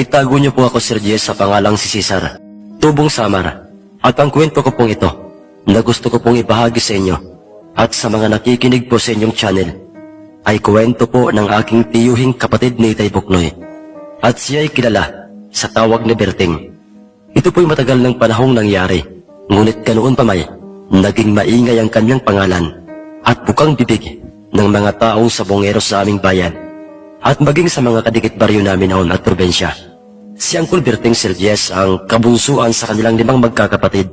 Itago niyo po ako, Sir Jess, sa pangalang si Cesar, Tubong Samar. At ang kwento ko pong ito, na gusto ko pong ibahagi sa inyo, at sa mga nakikinig po sa inyong channel, ay kwento po ng aking tiyuhing kapatid ni Itay Buknoy. At siya ay kilala sa tawag ni Berting. Ito po'y matagal ng panahong nangyari, ngunit ganoon pa may, naging maingay ang kanyang pangalan at bukang bibig ng mga taong sabongero sa aming bayan at maging sa mga kadikit baryo namin noon at probensya. Si Uncle Berting, Sir Jess, ang kabunsuan sa kanilang 5 magkakapatid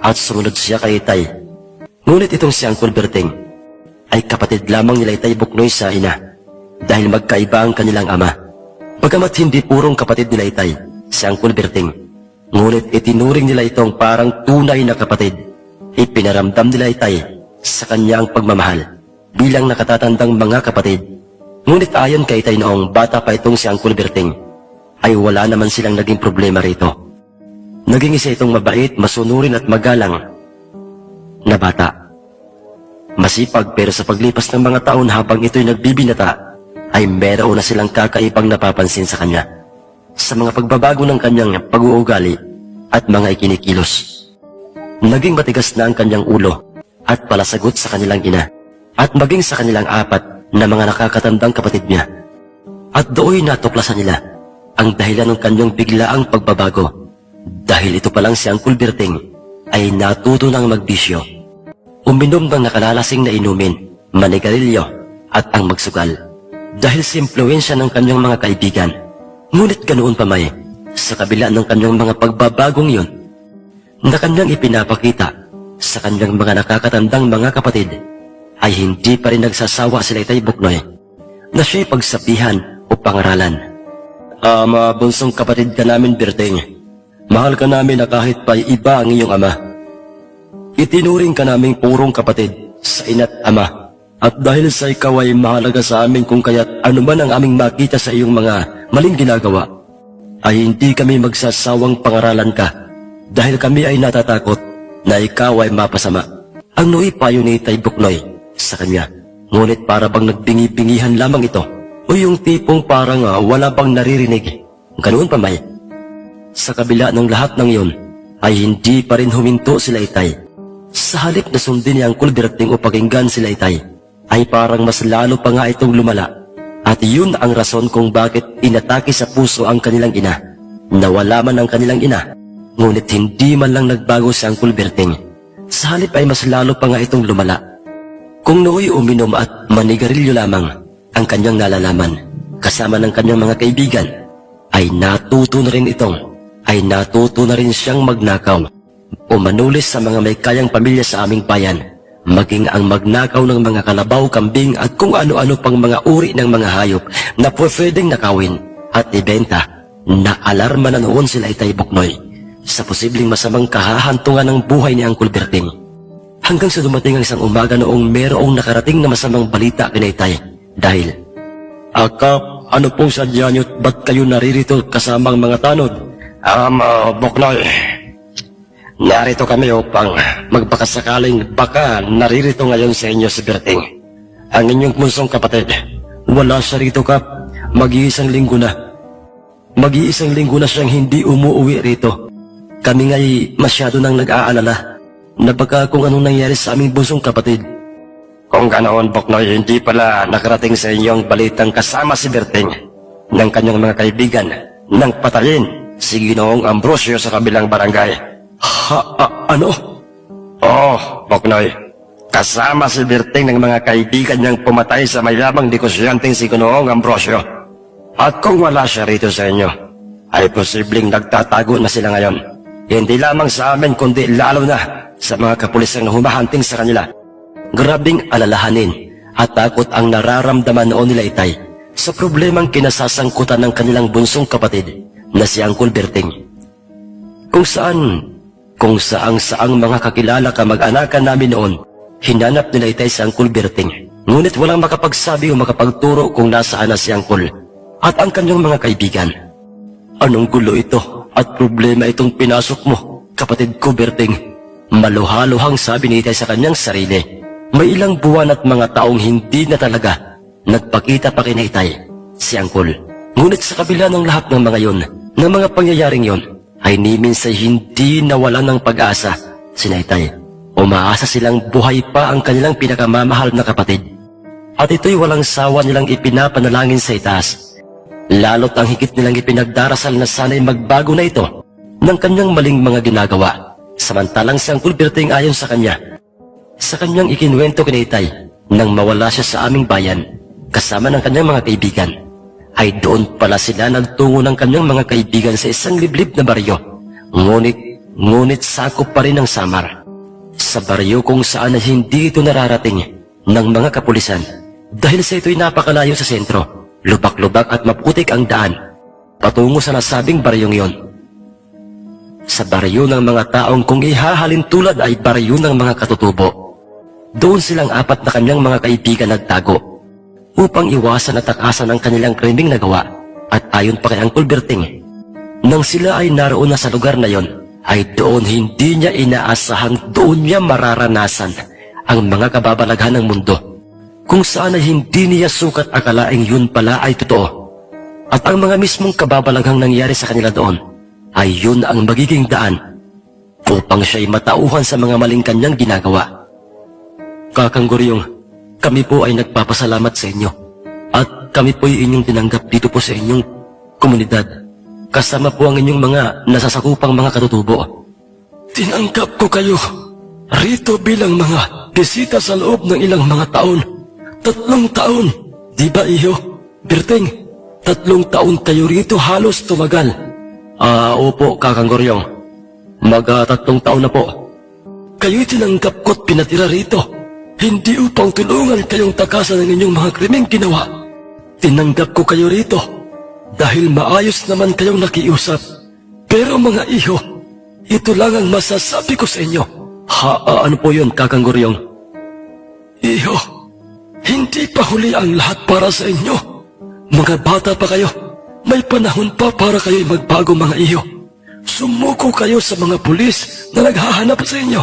at sumunod siya kay Itay. Ngunit itong si Uncle Berting ay kapatid lamang nila Itay Buknoy sa ina dahil magkaiba ang kanilang ama. Bagamat hindi purong kapatid nila Itay, si Uncle Berting, ngunit itinuring nila itong parang tunay na kapatid. Ipinaramdam nila Itay sa kanya ang pagmamahal bilang nakatatandang mga kapatid. Ngunit ayon kay Itay noong bata pa itong si Uncle Berting, ay wala naman silang naging problema rito. Naging isa itong mabait, masunurin at magalang na bata. Masipag, pero sa paglipas ng mga taon habang ito'y nagbibinata, ay meron na silang kakaibang napapansin sa kanya sa mga pagbabago ng kanyang pag-uugali at mga ikinikilos. Naging matigas na ang kanyang ulo at palasagot sa kanilang ina at maging sa kanilang 4 na mga nakakatandang kapatid niya. At doon natuklasan nila ang dahilan ng kanyang biglaang pagbabago. Dahil ito palang si Uncle Berting ay natuto ng magbisyo, uminom ng nakalalasing na inumin, manigarilyo at ang magsugal. Dahil sa impluensya ng kanyang mga kaibigan. Ngunit ganoon pa may, sa kabila ng kanyang mga pagbabagong yun, na kanyang ipinapakita sa kanyang mga nakakatandang mga kapatid, ay hindi pa rin nagsasawa sila Itay Buknoy na siya'y pagsabihan o pangaralan. Bunsong kapatid ka namin, Berting. Mahal ka namin na kahit pa iba ang iyong ama. Itinuring ka naming purong kapatid sa ina't ama. At dahil sa ikaw ay mahalaga sa amin kung kaya't anuman ang aming makita sa iyong mga maling ginagawa, ay hindi kami magsasawang pangaralan ka dahil kami ay natatakot na ikaw ay mapasama. Ang nooy payo ni Itay Buknoy sa kanya, ngunit para bang nagbingi-bingihan lamang ito o yung tipong parang wala bang naririnig. Ganoon pa may. Sa kabila ng lahat ng yon, ay hindi pa rin huminto sila Itay. Sa halip na sundin ni Uncle Berting o pakinggan sila Itay, ay parang mas lalo pa nga itong lumala. At yun ang rason kung bakit inatake sa puso ang kanilang ina. Nawala man ang kanilang ina, ngunit hindi man lang nagbago si Uncle Berting. Sa halip ay mas lalo pa nga itong lumala. Kung nooy uminom at manigarilyo lamang ang kanyang nalalaman, kasama ng kanyang mga kaibigan, ay natuto na rin siyang magnakaw o manulis sa mga may kayang pamilya sa aming bayan, maging ang magnakaw ng mga kalabaw, kambing at kung ano-ano pang mga uri ng mga hayop na pwedeng nakawin at ibenta. Naalarma na noon sila Itay Buknoy sa posibleng masamang kahahantungan ng buhay ni Uncle Berting. Hanggang sa dumating ang isang umaga noong merong nakarating na masamang balita kina Itay. Dahil, Kap, ano pong sadya niyo't ba't kayo naririto kasamang mga tanod? Buknoy, narito kami upang magbakasakaling baka naririto ngayon sa inyo si Berting, ang inyong bunsong kapatid. Wala siya rito, Kap. Mag-iisang linggo na siyang hindi umuwi rito. Kami nga'y masyado nang nag-aalala na baka kung anong nangyari sa aming bunsong kapatid. Kung ganoon, Buknoy, hindi pala nakarating sa inyong balitang kasama si Berting ng kanyang mga kaibigan nang patayin si Ginoong Ambrosio sa kabilang barangay. Ano? Oo, Buknoy. Kasama si Berting ng mga kaibigan niyang pumatay sa mayamang negosyanteng si Ginoong Ambrosio. At kung wala siya rito sa inyo, ay posibleng nagtatago na sila ngayon. Hindi lamang sa amin, kundi lalo na sa mga kapulisang humahanting sa kanila. Grabing alalahanin at takot ang nararamdaman noon nila Itay sa problemang kinasasangkutan ng kanilang bunsong kapatid na si Uncle Berting. Kung saang mga kakilala kamag-anakan namin noon, hinanap nila Itay si Uncle Berting. Ngunit walang makapagsabi o makapagturo kung nasaan na si Uncle at ang kanyang mga kaibigan. Anong gulo ito at problema itong pinasok mo, kapatid ko Berting? Maluhaluhang sabi ni Itay sa kanyang sarili. May ilang buwan at mga taong hindi na talaga nagpakita pa kina Itay si Uncle. Ngunit sa kabila ng lahat ng mga yon, ng mga pangyayaring yon ay ni minsan hindi nawalan ng pag-asa si Naytay. Umaasa silang buhay pa ang kanilang pinakamamahal na kapatid. At ito'y walang sawa nilang ipinapanalangin sa itaas. Lalo't ang higit nilang ipinagdarasal na sana'y magbago na ito ng kanyang maling mga ginagawa. Samantalang si Uncle Berting ayon sa kanya. Sa kanyang ikinwento kay Naytay, nang mawala siya sa aming bayan, kasama ng kanyang mga kaibigan, ay doon pala sila nagtungo ng kanyang mga kaibigan sa isang liblib na baryo. Ngunit sakop pa rin ng Samar. Sa baryo kung saan ay hindi ito nararating ng mga kapulisan dahil sa ito'y napakalayo sa sentro, lubak-lubak at maputik ang daan patungo sa nasabing baryong yon. Sa baryo ng mga taong kung ihahalin tulad ay baryo ng mga katutubo. Doon silang apat na kanyang mga kaibigan nagtago upang iwasan at takasan ang kanilang krimeng nagawa. At ayon pa kay Uncle Berting, nang sila ay naroon na sa lugar na yon, ay doon hindi niya inaasahang doon niya mararanasan ang mga kababalaghan ng mundo, kung saan ay hindi niya sukat akalaing yun pala ay totoo. At ang mga mismong kababalaghang nangyari sa kanila doon ay yun ang magiging daan upang siya'y matauhan sa mga maling kanyang ginagawa. Kakanggoryong, kami po ay nagpapasalamat sa inyo at kami po'y inyong tinanggap dito po sa inyong komunidad. Kasama po ang inyong mga nasasakupang mga katutubo. Tinanggap ko kayo rito bilang mga bisita sa loob ng ilang mga taon. 3 taon, di ba iyo? Berting, 3 taon kayo rito halos tumagal. Opo, Kakanggoryong. 3 taon na po. Kayo'y tinanggap ko't pinatira rito, hindi upang tulungan kayong takasan ng inyong mga krimeng ginawa. Tinanggap ko kayo rito dahil maayos naman kayong nakiusap. Pero mga iho, ito lang ang masasabi ko sa inyo. Ano po yun, Kakanggoryong? Iho, hindi pa huli ang lahat para sa inyo. Mga bata pa kayo. May panahon pa para kayo'y magbago, mga iho. Sumuko kayo sa mga pulis na naghahanap sa inyo.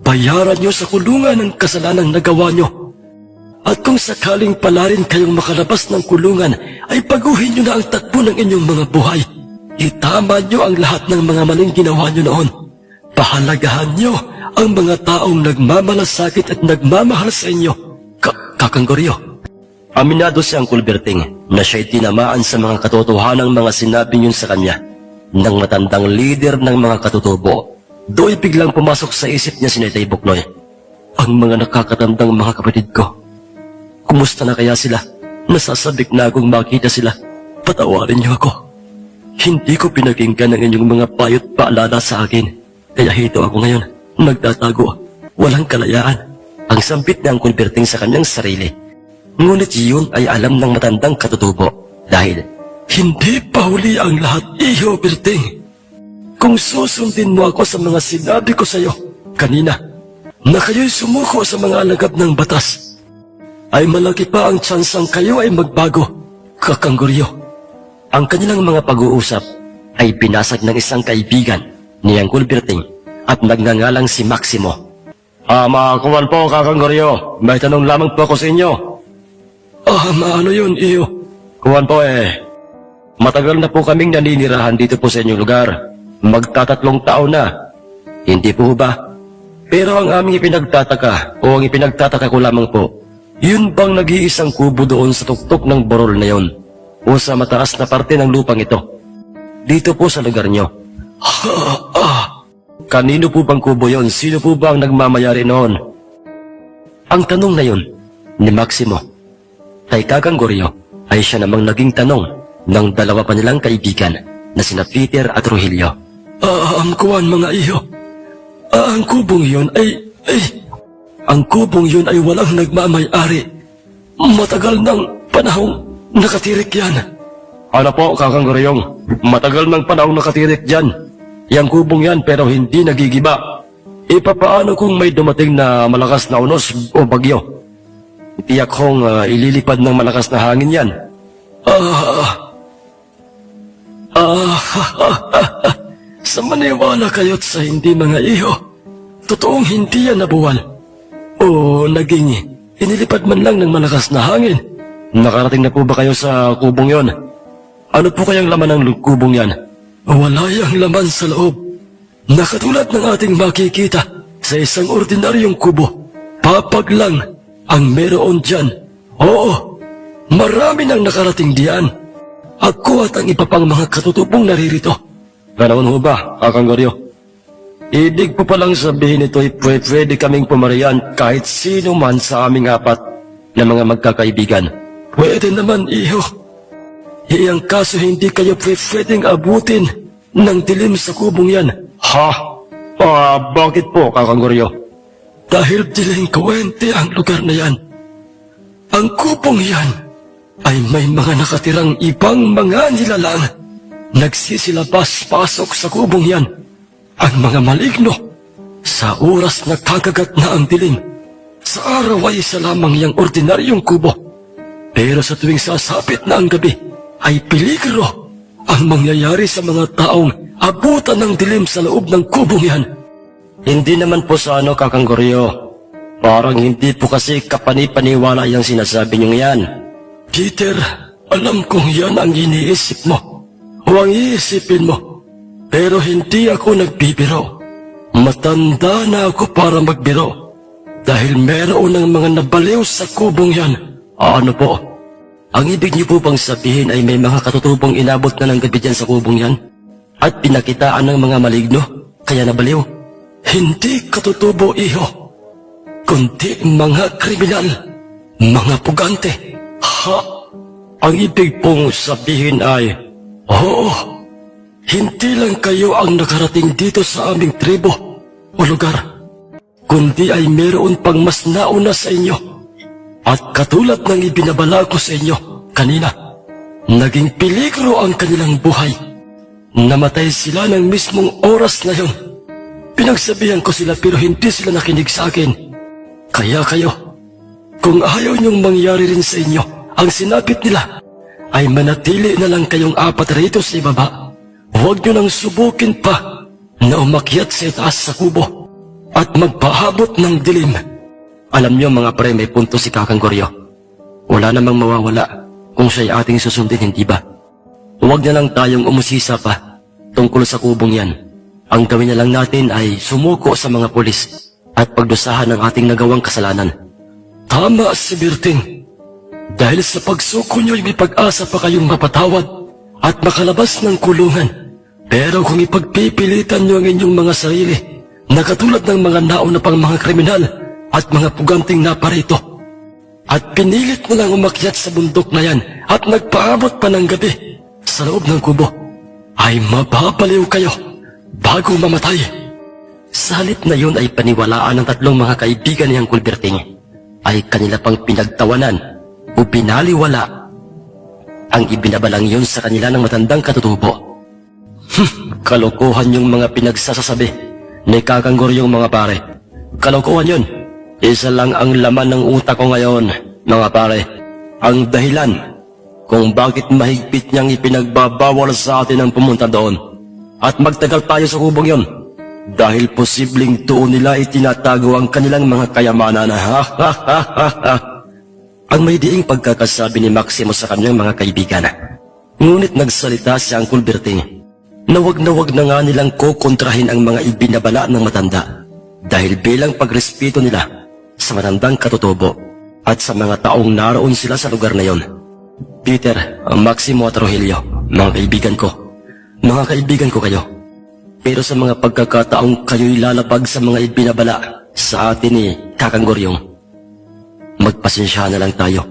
Bayaran nyo sa kulungan ang kasalanang nagawa nyo. At kung sakaling pala rin kayong makalabas ng kulungan, ay baguhin nyo na ang takbo ng inyong mga buhay. Itama nyo ang lahat ng mga maling ginawa nyo noon. Pahalagahan nyo ang mga taong nagmamalasakit at nagmamahal sa inyo. Kakanggoryo. Aminado si Uncle Berting na siya'y tinamaan sa mga katotohanang mga sinabi niyon sa kanya ng matandang leader ng mga katutubo. Do'y biglang pumasok sa isip niya si Naytay Buknoy. Ang mga nakakatandang mga kapatid ko. Kumusta na kaya sila? Nasasabik na akong makita sila. Patawarin niyo ako. Hindi ko pinakinggan ang inyong mga payo't paalala sa akin. Kaya hito ako ngayon, nagtatago. Walang kalayaan. Ang sambit ni Uncle Berting sa kanyang sarili. Ngunit yun ay alam ng matandang katutubo. Dahil, hindi pa huli ang lahat, Iho Berting. Kung susundin mo ako sa mga sinabi ko sa iyo kanina, na kayo'y sumuko sa mga alagad ng batas, ay malaki pa ang tsansang kayo ay magbago, Kakanggoryo. Ang kanilang mga pag-uusap ay binasag ng isang kaibigan ni Uncle Berting at nagngangalang si Maximo. Makakuman po, Kakanggoryo. May tanong lamang po ako sa inyo. Maano yun, iyo? Kuwan po Matagal na po kaming naninirahan dito po sa inyong lugar. Magta3 taon na. Hindi po ba? Pero ang aming ipinagtataka, o ang ipinagtataka ko lamang po, yun bang nag-iisang kubo doon sa tuktok ng borol na yon, o sa mataas na parte ng lupang ito? Dito po sa lugar nyo. Kanino po bang kubo yon? Sino po ba ang nagmamayari noon? Ang tanong na yun, ni Maximo, kay Kakanggoryo, ay siya namang naging tanong ng 2 pa nilang kaibigan na sina Peter at Rogelio. Ang kuwan, mga iyo. Ang kubong yun ay walang nagmamay-ari. Matagal ng panahong nakatirik yan. Ano po, Kakanggoryong? Matagal ng panahong nakatirik dyan. Yang kubong yan pero hindi nagigiba. Papaano kung may dumating na malakas na unos o bagyo? Tiyak kong ililipad ng malakas na hangin yan. Sa maniwala kayo't sa hindi, mga iho. Totoong hindi yan nabuwal. O naging inilipad man lang ng malakas na hangin. Nakarating na po ba kayo sa kubong yon? Ano po kayang laman ng kubong yan? Wala yang laman sa loob. Nakatulad ng ating makikita sa isang ordinaryong kubo. Papag lang ang meron dyan. Oo, marami nang nakarating diyan. Ako at ang iba pang mga katutubong naririto. Ganoon ho ba, Kakang Goryo? Ibig po palang sabihin ito ay pwede kaming pumarian kahit sino man sa aming apat na mga magkakaibigan. Pwede naman, iho. Iyang kaso hindi kayo pwedeng abutin ng dilim sa kubong yan. Ha? Bakit po, Kakang Goryo? Dahil delinkwente ang lugar na yan. Ang kubong yan ay may mga nakatirang ibang mga nilalang. Nagsisilabas-pasok sa kubong yan. Ang mga maligno, sa oras na kagagat na ang dilim, sa araw ay isa lamang yang ordinaryong kubo. Pero sa tuwing sasapit na ang gabi, ay peligro ang mangyayari sa mga taong abutan ng dilim sa loob ng kubong yan. Hindi naman po sa Kakang Goryo. Parang hindi po kasi kapanipaniwala yung sinasabi niyong yan. Peter, alam kong yan ang iniisip mo. O ang iisipin mo. Pero hindi ako nagbibiro. Matanda na ako para magbiro. Dahil meron ng mga nabaliw sa kubong yan. Ano po? Ang ibig niyo po bang sabihin ay may mga katutubong inabot na ng gabi dyan sa kubong yan? At pinakitaan ng mga maligno, kaya nabaliw? Hindi katutubo, iho. Kundi mga kriminal. Mga pugante. Ha? Ang ibig pong sabihin ay... Oo. Hindi lang kayo ang nakarating dito sa aming tribo o lugar, kundi ay meron pang mas nauna sa inyo. At katulad ng ibinabala ko sa inyo kanina, naging peligro ang kanilang buhay. Namatay sila ng mismong oras na yun. Pinagsabihan ko sila pero hindi sila nakinig sa akin. Kaya kayo, kung ayaw niyong mangyari rin sa inyo ang sinapit nila, ay manatili na lang kayong apat rito sa ibaba. Huwag niyo nang subukin pa na umakyat sa itaas sa kubo at magpaabot ng dilim. Alam niyo mga pre, may punto si Kakang Goryo. Wala namang mawawala kung siya'y ating susundin, hindi ba? Huwag na lang tayong umusisa pa tungkol sa kubong yan. Ang gawin na lang natin ay sumuko sa mga pulis at pagdusahan ang ating nagawang kasalanan. Tama si Berting. Dahil sa pagsuko niyo ay may pag-asa pa kayong mapatawad at makalabas ng kulungan. Pero kung ipagpipilitan niyo ang inyong mga sarili na katulad ng mga nauna pang mga kriminal at mga puganting naparito, at pinilit na lang umakyat sa bundok na yan at nagpaabot pa ng gabi sa loob ng kubo, ay mababaliw kayo bago mamatay. Sa halip na yun ay paniwalaan ng tatlong mga kaibigan niyang Kulberting, ay kanila pang pinagtawanan o binaliwala ang ibinabalang yun sa kanila ng matandang katutubo. Kalokohan yung mga pinagsasasabi ni Kakang Goryong mga pare. Kalokohan yun. Isa lang ang laman ng utak ko ngayon, mga pare. Ang dahilan kung bakit mahigpit niyang ipinagbabawal sa atin ang pumunta doon at magtagal tayo sa kubong yon. Dahil posibleng doon nila itinatago ang kanilang mga kayamanan. Ang may diing pagkakasabi ni Maximo sa kanyang mga kaibigan. Ngunit nagsalita si Uncle Berting na wag na nga nilang kukontrahin ang mga ibinabala ng matanda dahil bilang pagrespeto nila sa matandang katutubo at sa mga taong naroon sila sa lugar na yon. Peter, Maximo at Rogelio, mga kaibigan ko kayo. Pero sa mga pagkakataong kayo'y lalabag sa mga ibinabala sa atin ni Kakang Goryong, magpasensya na lang tayo.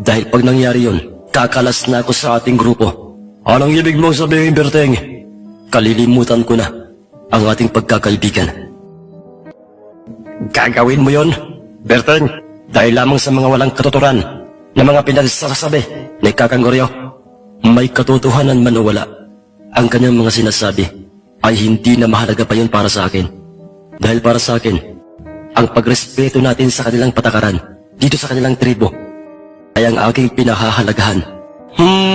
Dahil pag nangyari yun, kakalas na ako sa ating grupo. Anong ibig mong sabihin, Berting? Kalilimutan ko na ang ating pagkakaibigan. Gagawin mo yon, Berting, dahil lamang sa mga walang katuturan na mga pinagsasabi ni Kakang Goryo. May katotohanan man o wala, ang kanyang mga sinasabi ay hindi na mahalaga pa yun para sa akin. Dahil para sa akin, ang pagrespeto natin sa kanilang patakaran dito sa kanilang tribo ay ang aking pinahahalagahan.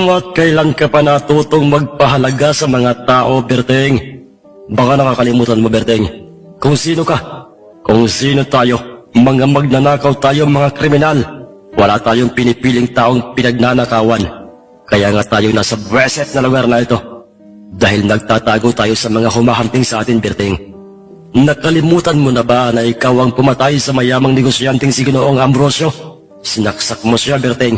At kailan ka pa natutong magpahalaga sa mga tao, Berting? Baka nakakalimutan mo, Berting, kung sino ka, kung sino tayo, mga magnanakaw tayo, mga kriminal. Wala tayong pinipiling taong pinagnanakawan. Kaya nga tayo nasa blessed na lugar na ito. Dahil nagtatago tayo sa mga humahanting sa atin, Berting. Nakalimutan mo na ba na ikaw ang pumatay sa mayamang negosyanteng si Ginoong Ambrosio? Sinaksak mo siya, Berting.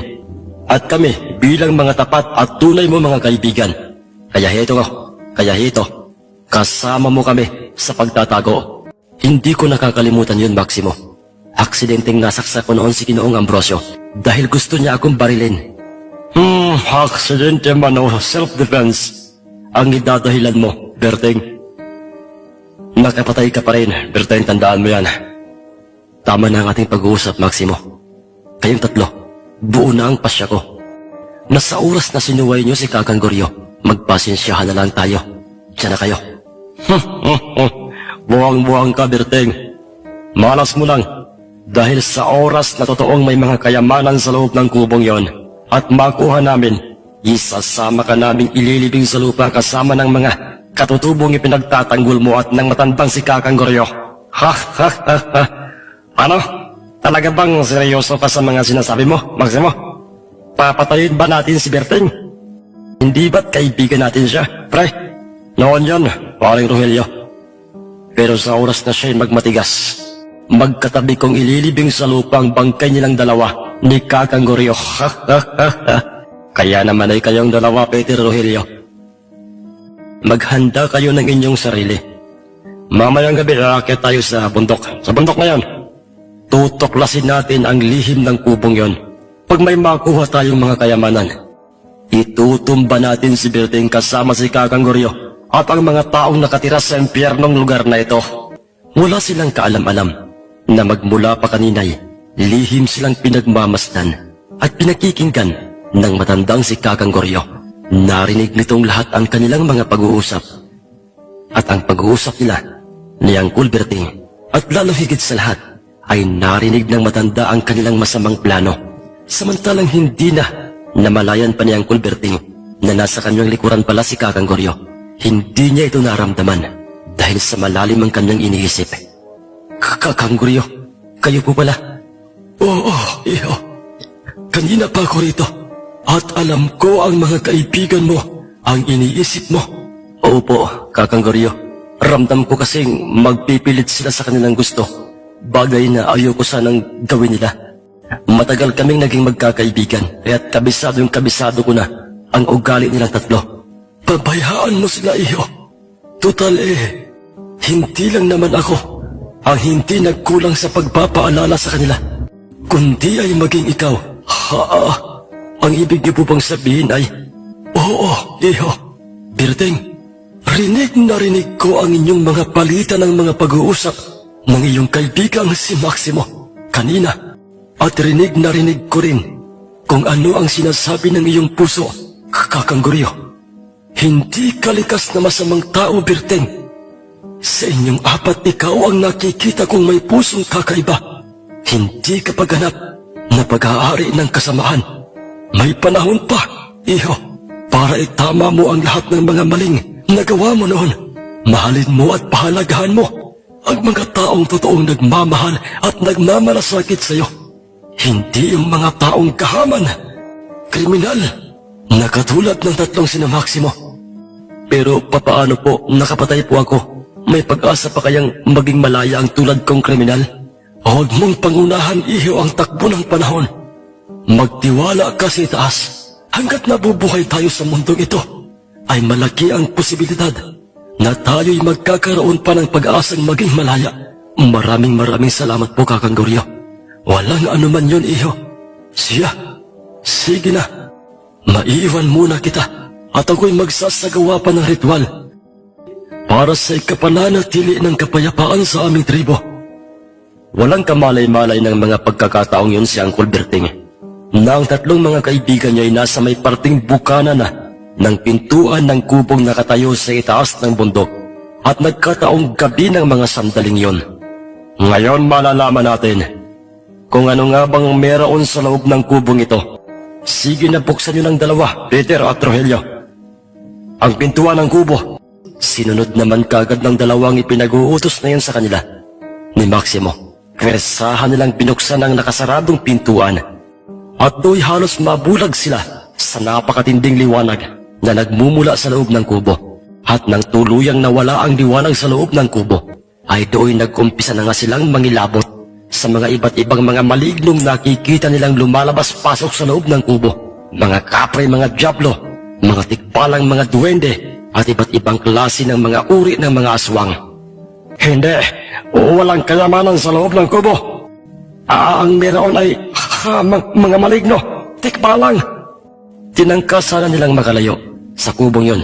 At kami, bilang mga tapat at tunay mo mga kaibigan. Kaya heto, kasama mo kami sa pagtatago. Hindi ko nakakalimutan yun, Maximo. Aksidenteng nasaksak ko noon si Ginoong Ambrosio dahil gusto niya akong barilin. Aksidente man o self-defense ang idadahilan mo, Berting. Nakapatay ka pa rin, Berting, tandaan mo yan. Tama na ang ating pag-uusap, Maximo. Kayong tatlo, buo na ang pasya ko. Nasa oras na sinuway niyo si Kakang Goryo, magpasensyahan na lang tayo. Diyan na kayo. Buwang-buwang ka, Berting. Malas mo lang. Dahil sa oras na totoong may mga kayamanan sa loob ng kubong yon at makuha namin, isasama ka naming ililibing sa lupa kasama ng mga katutubong ipinagtatanggol mo at ng matandang si Kakang Goryo. Ano? Talaga bang seryoso ka sa mga sinasabi mo, Maximo? Papatayin ba natin si Berting? Hindi ba't kaibigan natin siya, pre? Noon yon, paring Rogelio. Pero sa oras na siya'y magmatigas, magkatabi kong ililibing sa lupa ang bangkay nilang dalawa ni Kakang Goryo. Kaya naman ay kayong dalawa, Peter Rogelio. Maghanda kayo ng inyong sarili. Mamayang gabi aakyat tayo sa bundok. Sa bundok na yon, tutuklasin natin ang lihim ng kubong yon. Pag may makuha tayong mga kayamanan, itutumba natin si Berting kasama si Kakang Goryo at ang mga taong nakatira sa impyernong lugar na ito. Wala silang kaalam-alam na magmula pa kanina'y lihim silang pinagmamasdan at pinakikinggan ng matandang si Kakang Goryo. Narinig nitong lahat ang kanilang mga pag-uusap. At ang pag-uusap nila ni Uncle Berting at lalo higit sa lahat ay narinig ng matanda ang kanilang masamang plano. Samantalang hindi na namalayan pa ni Uncle Berting na nasa kanyang likuran pala si Kakang Goryo. Hindi niya ito naramdaman dahil sa malalim ang kanyang iniisip. Kakang Goryo, kayo po pala? Oo, iho. Kanina pa ako rito. At alam ko ang mga kaibigan mo, ang iniisip mo. Opo, Kakang Goryo. Ramdam ko kasing magpipilit sila sa kanilang gusto. Bagay na ayoko sanang gawin nila. Matagal kaming naging magkakaibigan, kaya't kabisado ko na ang ugali nilang tatlo. Pabayaan mo sila, iho. Total hindi lang naman ako ang hindi nagkulang sa pagpapaalala sa kanila, kundi ay maging ikaw. Ang ibig niyo po bang sabihin ay, oo, iho. Berting, rinig na rinig ko ang inyong mga palitan ng mga pag-uusap ng iyong kaibigang si Maximo kanina. At rinig na rinig ko rin kung ano ang sinasabi ng iyong puso, Kakang Goryo. Hindi ka likas na masamang tao, Berting. Sa inyong apat, ikaw ang nakikita kong may pusong kakaiba. Hindi ka pagganap na pag-aari ng kasamaan. May panahon pa, iho, para itama mo ang lahat ng mga maling nagawa mo noon. Mahalin mo at pahalagahan mo ang mga taong totoong nagmamahal at nagmamalasakit sa iyo. Hindi yung mga taong kahaman, kriminal, na katulad ng tatlong sina Maximo. Pero papaano po, nakapatay po ako? May pag-asa pa kayang maging malaya ang tulad kong kriminal? Huwag mong pangunahan, iho, ang takbo ng panahon. Magtiwala ka sa itaas. Hanggat nabubuhay tayo sa mundong ito, ay malaki ang posibilidad na tayo'y magkakaroon pa ng pag-asang maging malaya. Maraming salamat po, Kakang Goryo. Walang anuman yun, iho. Sige na. Maiiwan muna kita at ako'y magsasagawa pa ng ritual para sa ikapananatili ng kapayapaan sa aming tribo. Walang kamalay-malay ng mga pagkakataong yun si Uncle Berting na ang tatlong mga kaibigan niya ay nasa may parting bukana na ng pintuan ng kubong nakatayo sa itaas ng bundok at nagkataong gabi ng mga sandaling yon. Ngayon malalaman natin kung ano nga bang meron sa loob ng kubong ito. Sige na, buksan niyo ng dalawa, Peter at Rogelio, ang pintuan ng kubo. Sinunod naman kagad ng dalawang ipinag-uutos na yun sa kanila ni Maximo. Pwersahan nilang binuksan ang nakasaradong pintuan at do'y halos mabulag sila sa napakatinding liwanag na nagmumula sa loob ng kubo. At nang tuluyang nawala ang liwanag sa loob ng kubo, ay doon nag-umpisa na nga silang mangilabot sa mga iba't ibang mga malignong nakikita nilang lumalabas-pasok sa loob ng kubo. Mga kapre, mga diablo, mga tikbalang mga duwende, at iba't ibang klase ng mga uri ng mga aswang. Hindi, walang kayamanan sa loob ng kubo. Ang meron ay mga maligno, tikbalang. Tinangkasan nilang makalayo sa kubong yon,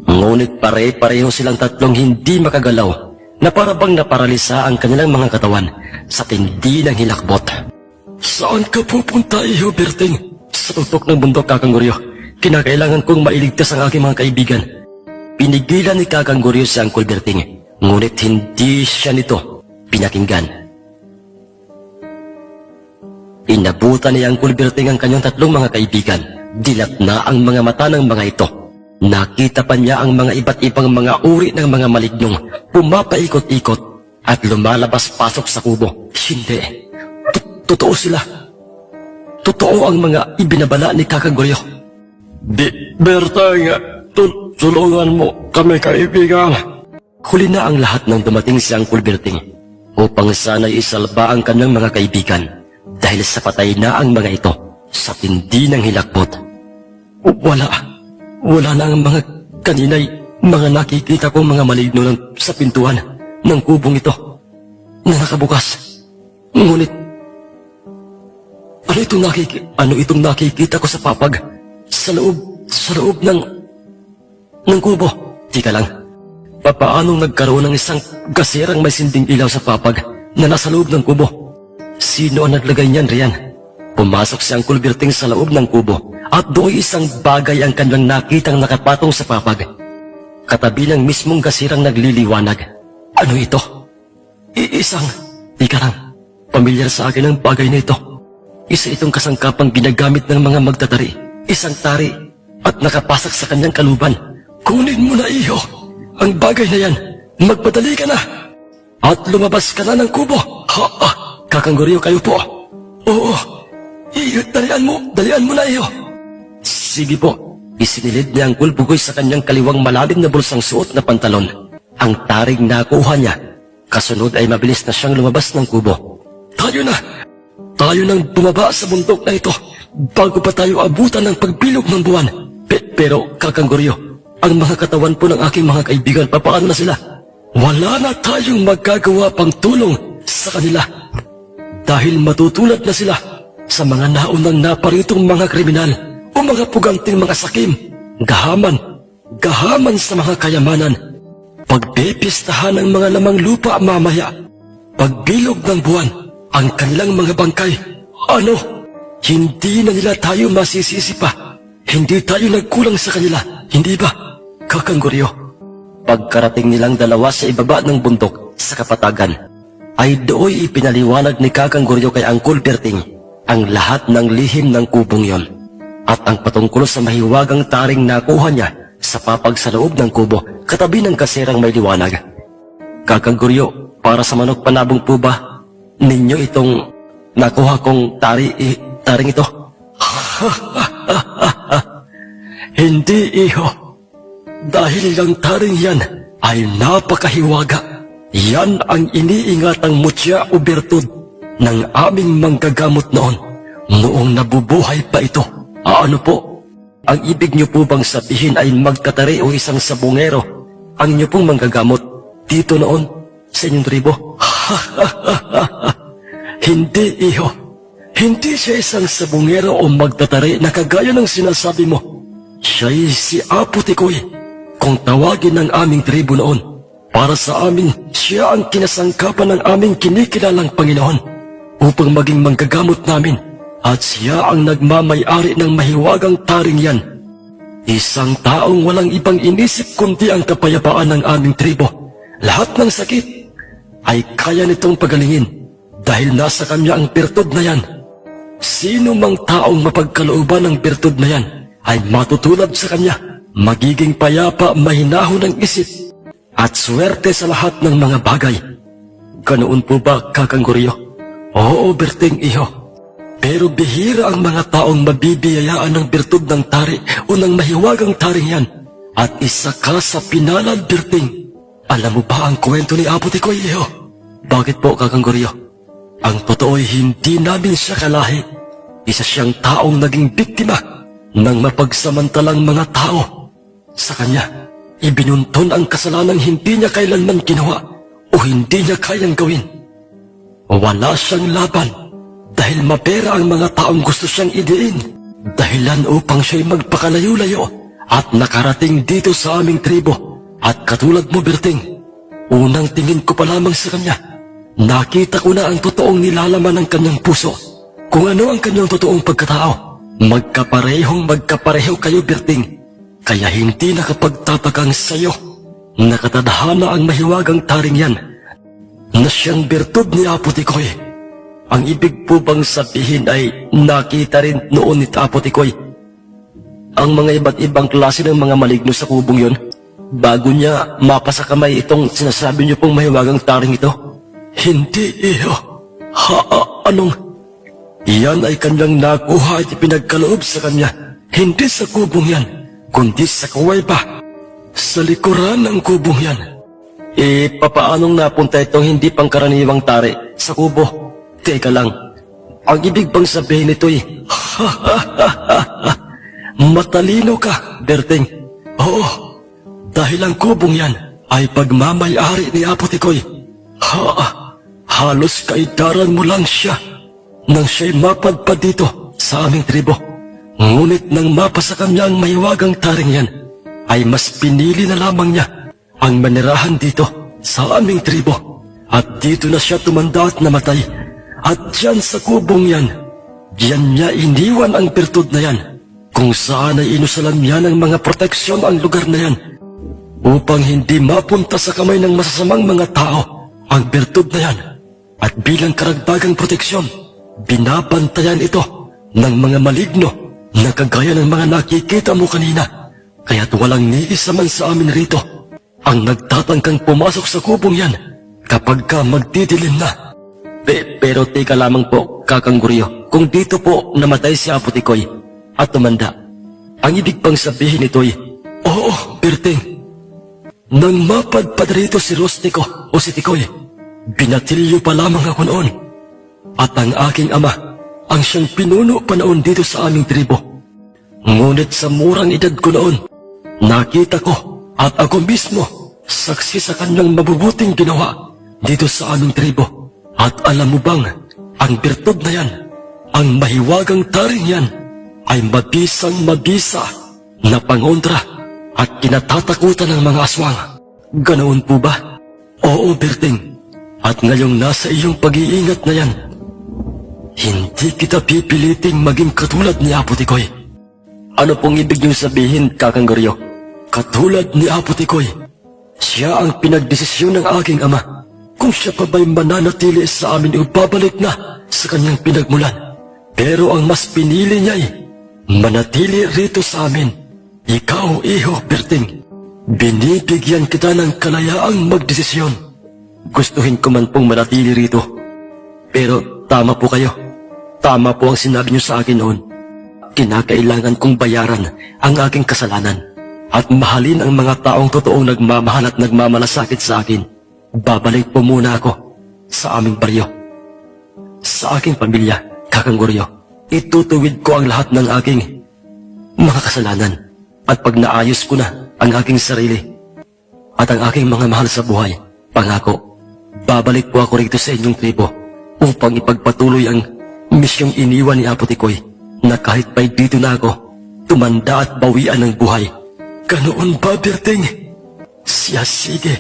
ngunit pare-pareho silang tatlong hindi makagalaw na parabang naparalisa ang kanilang mga katawan sa tindi ng hilakbot. Saan ka pupunta, Iho Berting? Sa tuktok ng bundok, Kakangguryo, kinakailangan kong mailigtas ang aking mga kaibigan. Pinigilan ni Kakangguryo si Uncle Berting, ngunit hindi siya nito pinakinggan. Inabutan ni Uncle Berting ang kanyang tatlong mga kaibigan. Dilat na ang mga mata ng mga ito. Nakita pa niya ang mga iba't ibang mga uri ng mga malignong pumapaikot-ikot at lumalabas-pasok sa kubo. Hindi. Totoo sila. Totoo ang mga ibinabala ni Kakangguryo. Berting, tulungan mo kami, kaibigan. Huli na ang lahat nang dumating si Uncle Berting upang sana'y isalba ang kanyang mga kaibigan dahil sa patay na ang mga ito sa tindi ng hilakbot. Wala na ang mga kanina'y mga nakikita kong mga maligno sa pintuan ng kubong ito na nakabukas. Ngunit, ano itong nakikita ko sa papag sa loob ng kubo? Tika lang, papaanong nagkaroon ng isang gasirang may sinding ilaw sa papag na nasa loob ng kubo? Sino ang naglagay niyan riyan? Pumasok si Uncle Berting sa loob ng kubo at doon isang bagay ang kanyang nakitang nakapatong sa papag. Katabi ng mismong gasirang nagliliwanag. Ano ito? Tika lang, pamilyar sa akin ang bagay na ito. Isa itong kasangkapang ginagamit ng mga magtatari. Isang tari at nakapasak sa kanyang kaluban. Kunin mo na, Iho, ang bagay na yan. Magpadali ka na. At lumabas ka na ng kubo. Kakangguryo, kayo po. Oo, Iho, dalian mo na, Iho. Sige po. Isinilid ni Uncle Bugoy sa kanyang kaliwang malalim na bulsang suot na pantalon ang taring nakuha niya. Kasunod ay mabilis na siyang lumabas ng kubo. Tayo nang bumaba sa bundok na ito bago pa tayo abutan ng pagbilog ng buwan. Pero, Kakangguryo, ang mga katawan po ng aking mga kaibigan, papaano na sila? Wala na tayong magagawa pang tulong sa kanila dahil matutulad na sila sa mga naunang naparitong mga kriminal o mga puganting mga sakim. Gahaman sa mga kayamanan. Pagpipistahan ng mga lamang lupa mamaya. Pagbilog ng buwan, ang kanilang mga bangkay. Hindi na nila tayo masisisi pa. Hindi tayo nagkulang sa kanila, hindi ba, Kakangguryo? Pagkarating nilang dalawa sa ibaba ng bundok sa kapatagan, ay dooy ipinaliwanag ni Kakangguryo kay Uncle Berting ang lahat ng lihim ng kubong yon at ang patungkol sa mahiwagang taring nakuha niya sa papag sa loob ng kubo katabi ng kasirang may liwanag. Kakangguryo, para sa manok panabong po ba ninyo itong nakuha kong taring ito? Hindi, Iho. Dahil ang taring yan ay napakahiwaga. Yan ang iniingatang mutya o bertud ng aming manggagamot noong nabubuhay pa ito. Ano po? Ang ibig niyo po bang sabihin ay magtatari o isang sabungero ang inyo pong manggagamot dito noon sa inyong tribo? Hindi, Iho. Hindi siya isang sabungero o magtatari na kagaya ng sinasabi mo. Siya'y si Apo Tikoy, kung tawagin ng aming tribo noon. Para sa amin, siya ang kinasangkapan ng aming kinikilalang Panginoon upang maging manggagamot namin. At siya ang nagmamay-ari ng mahiwagang taring yan. Isang taong walang ibang inisip kundi ang kapayapaan ng aming tribo. Lahat ng sakit ay kaya nitong pagalingin dahil nasa kanya ang bertud na yan. Sino mang taong mapagkalooban ng bertud na yan ay matutulad sa kanya, magiging payapa, mahinahon ng isip, at swerte sa lahat ng mga bagay. Ganoon po ba, Kakangguryo? Oo, Berting, Iho. Pero bihira ang mga taong mabibiyayaan ng bertud ng tari o ng mahiwagang taring yan At isa ka sa pinalad, Berting. Alam mo ba ang kwento ni Apo Tikoy, Iho? Bakit po, Kakang Goryo? Ang totoo'y hindi namin siya kalahi. Isa siyang taong naging biktima ng mapagsamantalang mga tao. Sa kanya, ibinunton ang kasalanang hindi niya kailanman ginawa o hindi niya kayang gawin. Wala siyang laban dahil mapera ang mga taong gusto siyang idiin. Dahilan upang siya'y magpakalayo-layo at nakarating dito sa aming tribo. At katulad mo, Berting, unang tingin ko pa lamang sa kanya, nakita ko na ang totoong nilalaman ng kanyang puso. Kung ano ang kanyang totoong pagkatao. Magkapareho kayo, Berting. Kaya hindi nakapagtatagang sa'yo. Nakatadhana ang mahiwagang taring yan na siyang bertud ni Apo Tikoy. Ang ibig po bang sabihin ay nakita rin noon ni Apo Tikoy ang mga iba't ibang klase ng mga maligno sa kubong yon bago niya mapasakamay itong sinasabi niyo pong mahiwagang taring ito? Hindi, Iho. Anong? Iyan ay kanyang nakuha at ipinagkaloob sa kanya. Hindi sa kubong yan, kundi sa kuweba. Sa likuran ng kubong yan. Papaanong napunta itong hindi pangkaraniwang tari sa kubo? Teka lang, ang ibig bang sabihin nito'y matalino ka, Berting. Oo, dahil ang kubong yan ay pagmamay-ari ni Apo Tikoy. Halos kaidaran mo lang siya nang siya'y mapadpad dito sa aming tribo. Ngunit nang mapasa kanya ang mahiwagang taring yan, ay mas pinili na lamang niya ang manirahan dito sa aming tribo. At dito na siya tumanda at namatay. At diyan sa kubong yan, diyan niya iniwan ang bertud na yan, kung saan ay inusalan niya ng mga proteksyon ang lugar na yan, upang hindi mapunta sa kamay ng masasamang mga tao ang bertud na yan. At bilang karagdagang proteksyon, binabantayan ito ng mga maligno na kagaya ng mga nakikita mo kanina. Kaya't walang ni isa man sa amin rito ang nagtatangkang pumasok sa kubong yan kapag ka magdidilim na. Pero teka lamang po, Kakang Goryo, kung dito po namatay si Apo Tikoy at tumanda, ang ibig pang sabihin nito'y, oo, Berting. Nang mapadpad rito si Rustico o si Tikoy, binatilyo pa lamang ako noon. At ang aking ama, ang siyang pinuno pa noon dito sa aming tribo. Ngunit sa murang edad ko noon, nakita ko at ako mismo saksi sa kanyang mabubuting ginawa dito sa aming tribo. At alam mo bang, ang bertud na yan, ang mahiwagang taring yan, ay mabisang mabisa na pangontra at kinatatakutan ng mga aswang. Ganoon po ba? Oo, Berting. At ngayong nasa iyong pag-iingat na yan, hindi kita pipiliting maging katulad ni Apo Tikoy. Ano pong ibig niyong sabihin, Kakang Goryo? Katulad ni Apo Tikoy, siya ang pinagdesisyon ng aking ama. Kung siya pa ba'y mananatili sa amin o babalik na sa kanyang pinagmulan. Pero ang mas pinili niya ay manatili rito sa amin. Ikaw, Iho, Berting, binibigyan kita ng kalayaang magdesisyon. Gustuhin ko man pong manatili rito. Pero tama po kayo. Tama po ang sinabi niyo sa akin noon. Kinakailangan kong bayaran ang aking kasalanan at mahalin ang mga taong totoong nagmamahal at nagmamalasakit sa akin. Babalik po muna ako sa aming baryo. Sa aking pamilya, Kakang Goryo, itutuwid ko ang lahat ng aking mga kasalanan. At pag naayos ko na ang aking sarili at ang aking mga mahal sa buhay, pangako, babalik po ako rito sa inyong tribo upang ipagpatuloy ang misyong iniwan ni Apo Tikoy na kahit pa'y dito na ako, tumanda at bawian ng buhay. Ganoon ba, Berting? Siya, sige.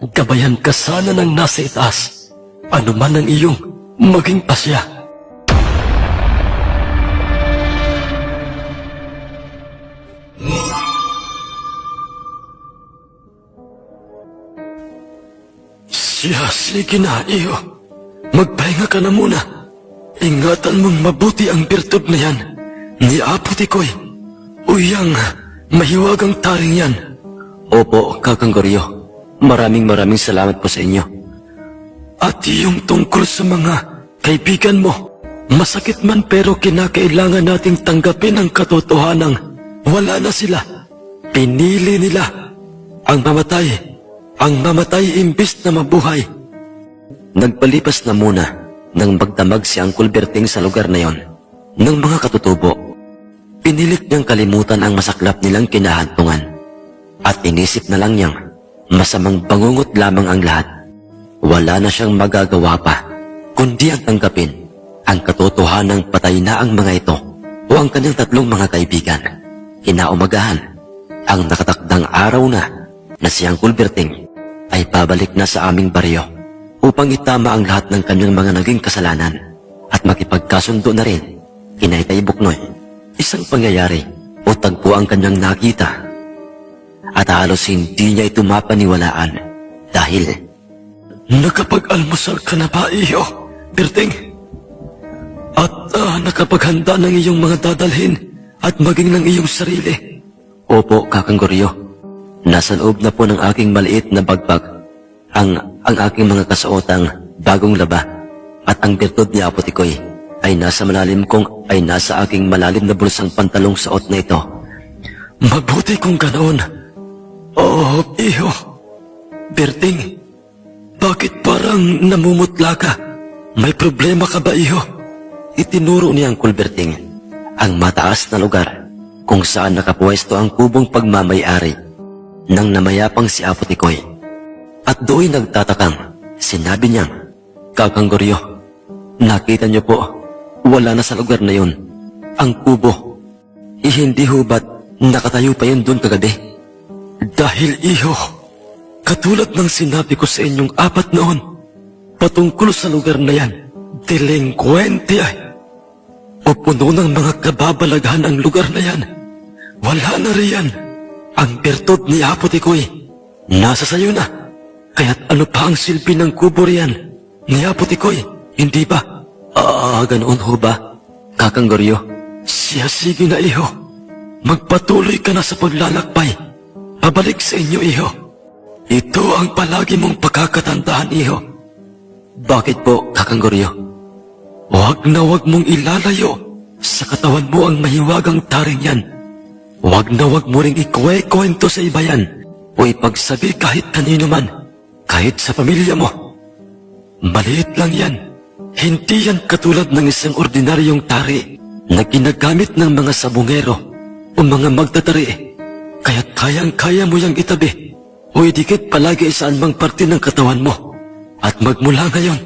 Gabayan ka sana ng nasa itaas. Ano man ang iyong maging pasya. Siya, sige na, Iho. Magpahinga ka na muna. Ingatan mong mabuti ang bertud na yan ni Apo Tikoy. Uyang, mahiwagang taring yan. Opo, Kakang Goryo. Maraming salamat po sa inyo. At yung tungkol sa mga kaibigan mo, masakit man pero kinakailangan nating tanggapin ang katotohanang wala na sila. Pinili nila ang mamatay imbis na mabuhay. Nagpalipas na muna nang magdamag si Uncle Berting sa lugar na yon ng mga katutubo. Pinilit niyang kalimutan ang masaklap nilang kinahantungan at inisip na lang niyang masamang bangungot lamang ang lahat. Wala na siyang magagawa pa kundi ang tanggapin ang katotohanang patay na ang mga ito o ang kanyang tatlong mga kaibigan. Kinaumagahan, ang nakatakdang araw na si Uncle Berting ay pabalik na sa aming baryo upang itama ang lahat ng kanyang mga naging kasalanan at makipagkasundo na rin kina Itay Buknoy. Isang pangyayari o tagpo ang kanyang nakita at halos hindi niya ito mapaniwalaan dahil Nakapag-almusal ka na ba, iyo, Berting? At nakapaghanda ng iyong mga dadalhin at maging ng iyong sarili? Opo, Kakang Goryo. Nasa loob na po ng aking maliit na bagbag ang aking mga kasuotang bagong laba at ang birtud ni Apotikoy ay nasa aking malalim na bulsang pantalong suot na ito. Mabuti kung ganoon. Oh, iyo. Berting, bakit parang namumutla ka? May problema ka ba, iyo? Itinuro ni Uncle Berting ang mataas na lugar kung saan nakapwesto ang kubong pagmamayari ng namayapang si Apotikoy. At do'y nagtatakang sinabi niyang, Kakang Goryo, nakita niyo po, wala na sa lugar na yun ang kubo. Hindi ho ba't nakatayo pa yun doon kagabi? Dahil, iyo, katulad ng sinabi ko sa inyong apat noon, patungkol sa lugar na yan, delinkwente ay, o puno ng mga kababalaghan ang lugar na yan. Wala na riyan ang birtud ni Apotikoy. Nasa sayo na. Kaya't ano pa ang silbi ng kubo riyan ni Apotikoy, hindi ba? Ganoon ho ba, Kakang Goryo? Siya sige na, iho. Magpatuloy ka na sa paglalakbay. Pabalik sa inyo, iho. Ito ang palagi mong pagkakatandaan, iho. Bakit po, Kakang Goryo? Huwag na huwag mong ilalayo sa katawan mo ang mahiwagang taring yan. Huwag na huwag mo ring ikwe-kwento sa iba yan o ipagsabi kahit kanino man, kahit sa pamilya mo. Maliit lang yan. Hindi yan katulad ng isang ordinaryong tari na ginagamit ng mga sabungero o mga magtatari. Kaya't kayang-kaya mo yang itabi o idikit palagi sa anumang parte ng katawan mo. At magmula ngayon,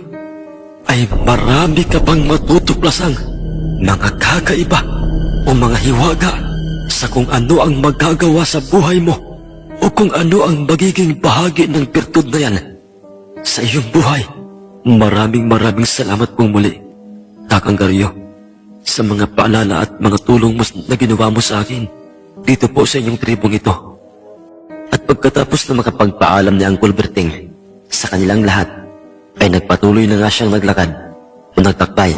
ay marami ka pang matutuplasang mga kakaiba o mga hiwaga sa kung ano ang magagawa sa buhay mo o kung ano ang magiging bahagi ng birtud na yan sa iyong buhay. Maraming salamat pong muli, Kakang Goryo, sa mga paalala at mga tulong mo na ginawa mo sa akin dito po sa inyong tribong ito. At pagkatapos na makapagpaalam ni Uncle Berting sa kanilang lahat, ay nagpatuloy na nga siyang naglakad o nagtakbay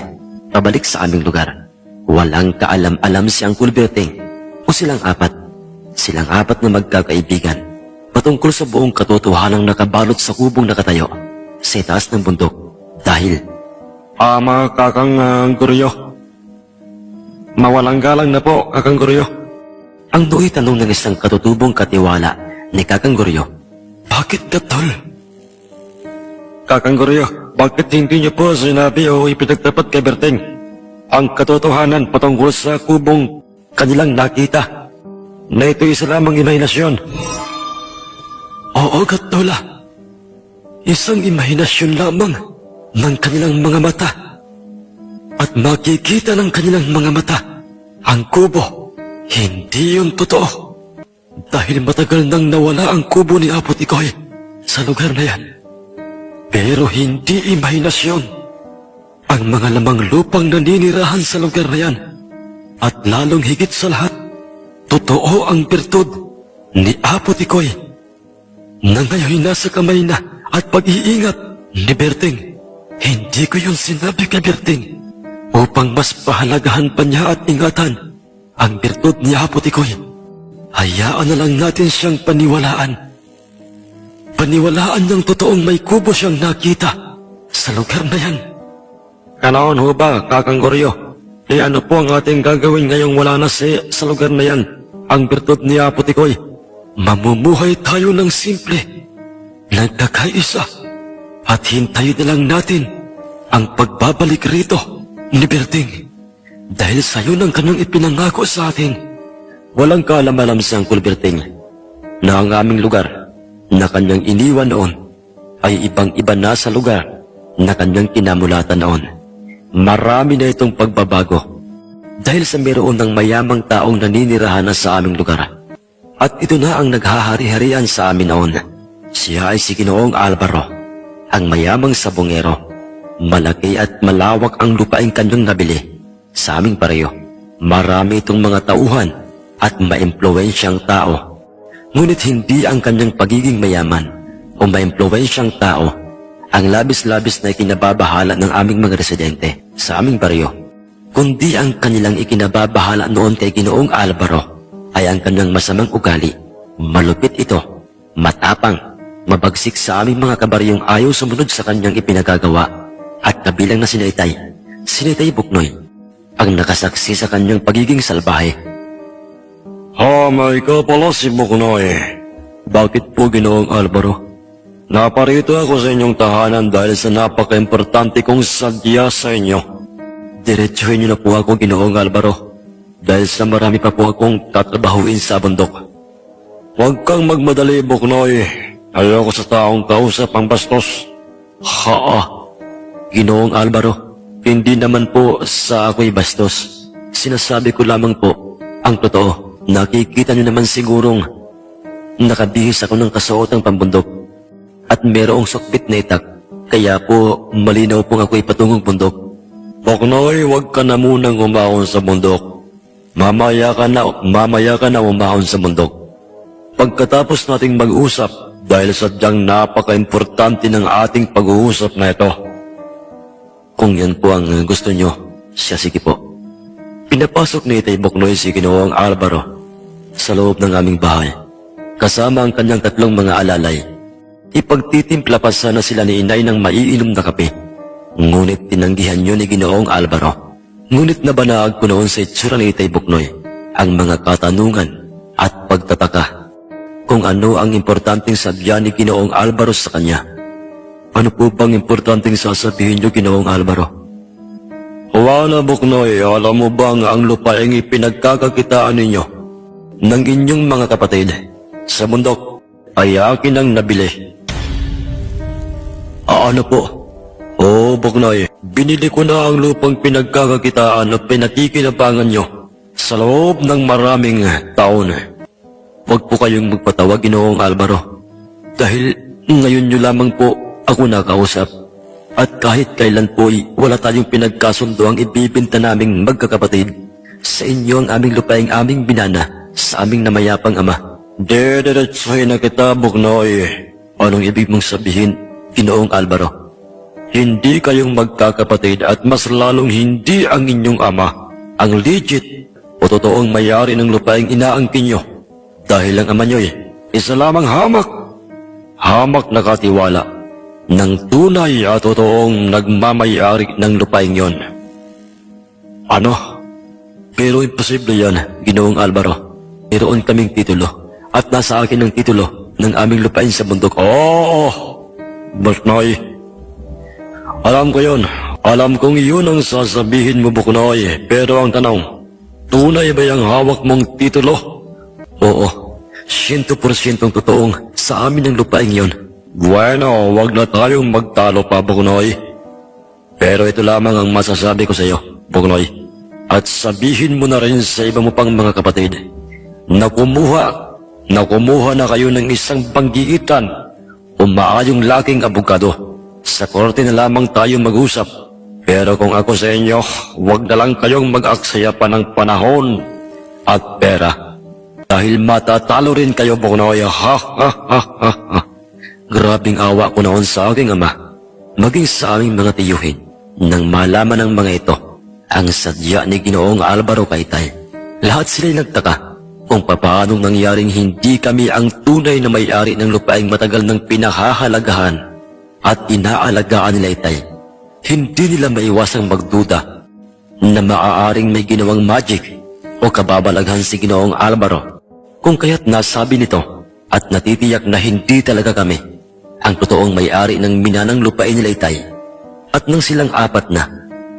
pabalik sa aming lugar. Walang kaalam-alam si Uncle Berting o silang apat na magkakaibigan patungkol sa buong katotohanang nakabalot sa kubong nakatayo sa itaas ng bundok dahil Mga Kakang Goryo, mawalang galang na po, Kakang Goryo. ang do'y tanong ng isang katutubong katiwala ni Kakang Goryo. Bakit gatol? Kakang Goryo, bakit hindi niyo po sinabi o ipinagtapat kay Berting ang katotohanan patungkol sa kubong kanilang nakita na ito isa lamang imahinasyon? Oo, Gatola. Isang imahinasyon lamang ng kanilang mga mata at makikita ng kanilang mga mata ang kubo. Hindi yun totoo dahil matagal nang nawala ang kubo ni Apotikoy sa lugar na yan. Pero hindi imahinasyon ang mga lamang lupang naninirahan sa lugar na yan. At lalong higit sa lahat, totoo ang birtud ni Apotikoy na ngayon nasa kamay na at pag-iingat ni Berting. Hindi ko yun sinabi kay Berting upang mas pahalagahan pa niya at ingatan ang birtud ni Apotikoy. Hayaan na lang natin siyang paniwalaan. Paniwalaan niyang totoong may kubo siyang nakita sa lugar na yan. Kanaon ho ba, Kakang Goryo? Ano po ang ating gagawin ngayong wala na sa lugar na yan ang birtud ni Apotikoy mamumuhay tayo ng simple, nagkakaisa, at hintayin na lang natin ang pagbabalik rito ni Berting. Dahil sayo ng kanyang ipinangako sa atin. Walang kaalaman si Uncle Berting na ang aming lugar na kanyang iniwan noon ay ibang-iba na sa lugar na kanyang kinamulatan noon. Marami na itong pagbabago dahil sa meron ng mayamang taong naninirahan na sa aming lugar. At ito na ang naghahari-harian sa amin noon. Siya ay si Ginoong Alvaro, ang mayamang sabongero. Malaki at malawak ang lupaing kanyang nabili sa aming pareho. Marami itong mga tauhan at maimpluwensyang tao. Ngunit hindi ang kanyang pagiging mayaman o maimpluwensyang tao ang labis-labis na ikinababahala ng aming mga residente sa aming pareho, kundi ang kanilang ikinababahala noon kay Ginoong Alvaro ay ang kanyang masamang ugali. Malupit ito, matapang, mabagsik sa aming mga kabaryong ayaw sumunod sa kanyang ipinagagawa, at kabilang na Sinitay Buknoy, ang nakasaksi sa kanyang pagiging salbahe. May ka pala si Buknoy. Bakit po, Ginoong Alvaro? Naparito ako sa inyong tahanan dahil sa napaka-importante kong sadya sa inyo. Diretsuhin niyo na po ako, Ginoong Alvaro, dahil sa marami pa po akong tatrabahuin sa bundok. Huwag kang magmadali, Buknoy. Ayoko sa taong kausap ang bastos. Ginoong Alvaro, hindi naman po sa ako'y bastos. Sinasabi ko lamang po ang totoo. Nakikita niyo naman sigurong nakabihis ako ng kasuotang pambundok at merong sukbit na itak, kaya po malinaw pong ako'y patungong bundok. Buknoy, huwag ka na munang umahon sa bundok. Mamaya ka na umahon sa bundok. Pagkatapos nating mag-usap, dahil sadyang napaka-importante ng ating pag-uusap na ito. Kung yan po ang gusto niyo, sige po. Pinapasok ni Itay Buknoy si Ginoong Alvaro sa loob ng aming bahay, kasama ang kanyang tatlong mga alalay. Ipagtitimpla pa sana sila ni Inay ng maiinom na kape. Ngunit tinanggihan niyo ni Ginoong Alvaro. Ngunit nabanaag ko noon sa itsura ni Itay Buknoy ang mga katanungan at pagtataka kung ano ang importanteng sadya ni Ginoong Alvaro sa kanya. Ano po bang importanteng sasabihin niyo, Ginoong Alvaro? Wala, Buknoy, alam mo bang ang lupaing ipinagkakakitaan ninyo ng inyong mga kapatid sa bundok ay akin ang nabili? Ano po? Oo, Buknoy, binili ko na ang lupang pinagkakakitaan at pinakikinabangan nyo sa loob ng maraming taon. Huwag po kayong magpatawa, Ginoong Alvaro, dahil ngayon nyo lamang po ako nakausap. At kahit kailan po'y wala tayong pinagkasundo ang ibibinta naming magkakapatid. Sa inyo ang aming lupaing aming binana sa aming namayapang ama. Diretsuhin na kita, Buknoy. Anong ibig mong sabihin, Ginoong Alvaro? Hindi kayong magkakapatid at mas lalong hindi ang inyong ama ang legit o totoong may-ari ng lupaing inaangkin nyo. Dahil ang ama nyo'y isa lamang hamak. Hamak na katiwala ng tunay at totoong nagmamayari ng lupaing yon. Ano? Pero imposible yan, Ginoong Alvaro. Meron kaming titulo at nasa akin ang titulo ng aming lupain sa bundok. Oo, Buknoy. Alam ko yon. Alam kong iyon ang sasabihin mo, Buknoy. Pero ang tanong, tunay ba yung hawak mong titulo? Oo, 100% totoong sa amin ang lupaing yon. Bueno, wag na tayong magtalo pa, Buknoy. Pero ito lamang ang masasabi ko sa iyo, Buknoy. At sabihin mo na rin sa iba mo pang mga kapatid na kumuha na kayo ng isang panggiitan o maayong laking abogado. Sa korte na lamang tayo mag-usap. Pero kung ako sa inyo, wag na lang kayong mag-aksaya pa ng panahon at pera. Dahil matatalo rin kayo, Buknoy. Grabing awa ko noon sa aking ama, maging sa aming mga tiyuhin, nang malaman ng mga ito ang sadya ni Ginoong Alvaro kay Tay. Lahat sila'y nagtaka kung papaanong nangyaring hindi kami ang tunay na may-ari ng lupaing matagal ng pinahahalagahan at inaalagaan nila Tay. Hindi nila maiwasang magduda na maaaring may ginawang magic o kababalaghan si Ginoong Alvaro, kung kaya't nasabi nito at natitiyak na hindi talaga kami ang totoong may-ari ng minanang lupain nila Itay. At nang silang apat na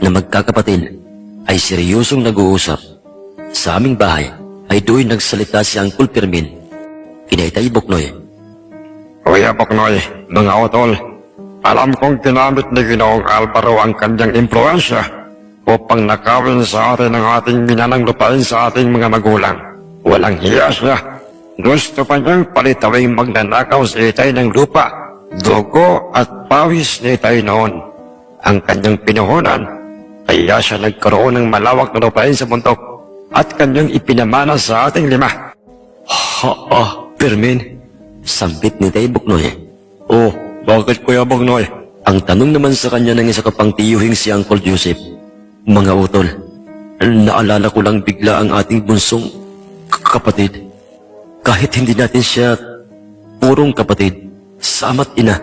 magkakapatid ay seryosong nag-uusap, sa aming bahay ay doon nagsalita si Uncle Fermin kina Itay Buknoy. Kuya Buknoy, mga utol, alam kong ginamit ni Ginoong Alvaro ang kanyang impluensya upang nakawin sa atin ang ating minanang lupain sa ating mga magulang. Walang hiya siya. Gusto pa niyang palitawing magnanakaw sa Itay ng lupa, dugo at pawis ni Itay noon. Ang kanyang pinuhunan, kaya siya nagkaroon ng malawak na lupain sa bundok at kanyang ipinamana sa ating 5. Fermin, sambit ni Itay Buknoy. Oh, bakit Kuya Buknoy? Ang tanong naman sa kanya ng isa kapang tiyuhing si Uncle Joseph. Mga utol, naalala ko lang bigla ang ating bunsong kapatid. Kahit hindi natin siya purong kapatid, sa ama't ina,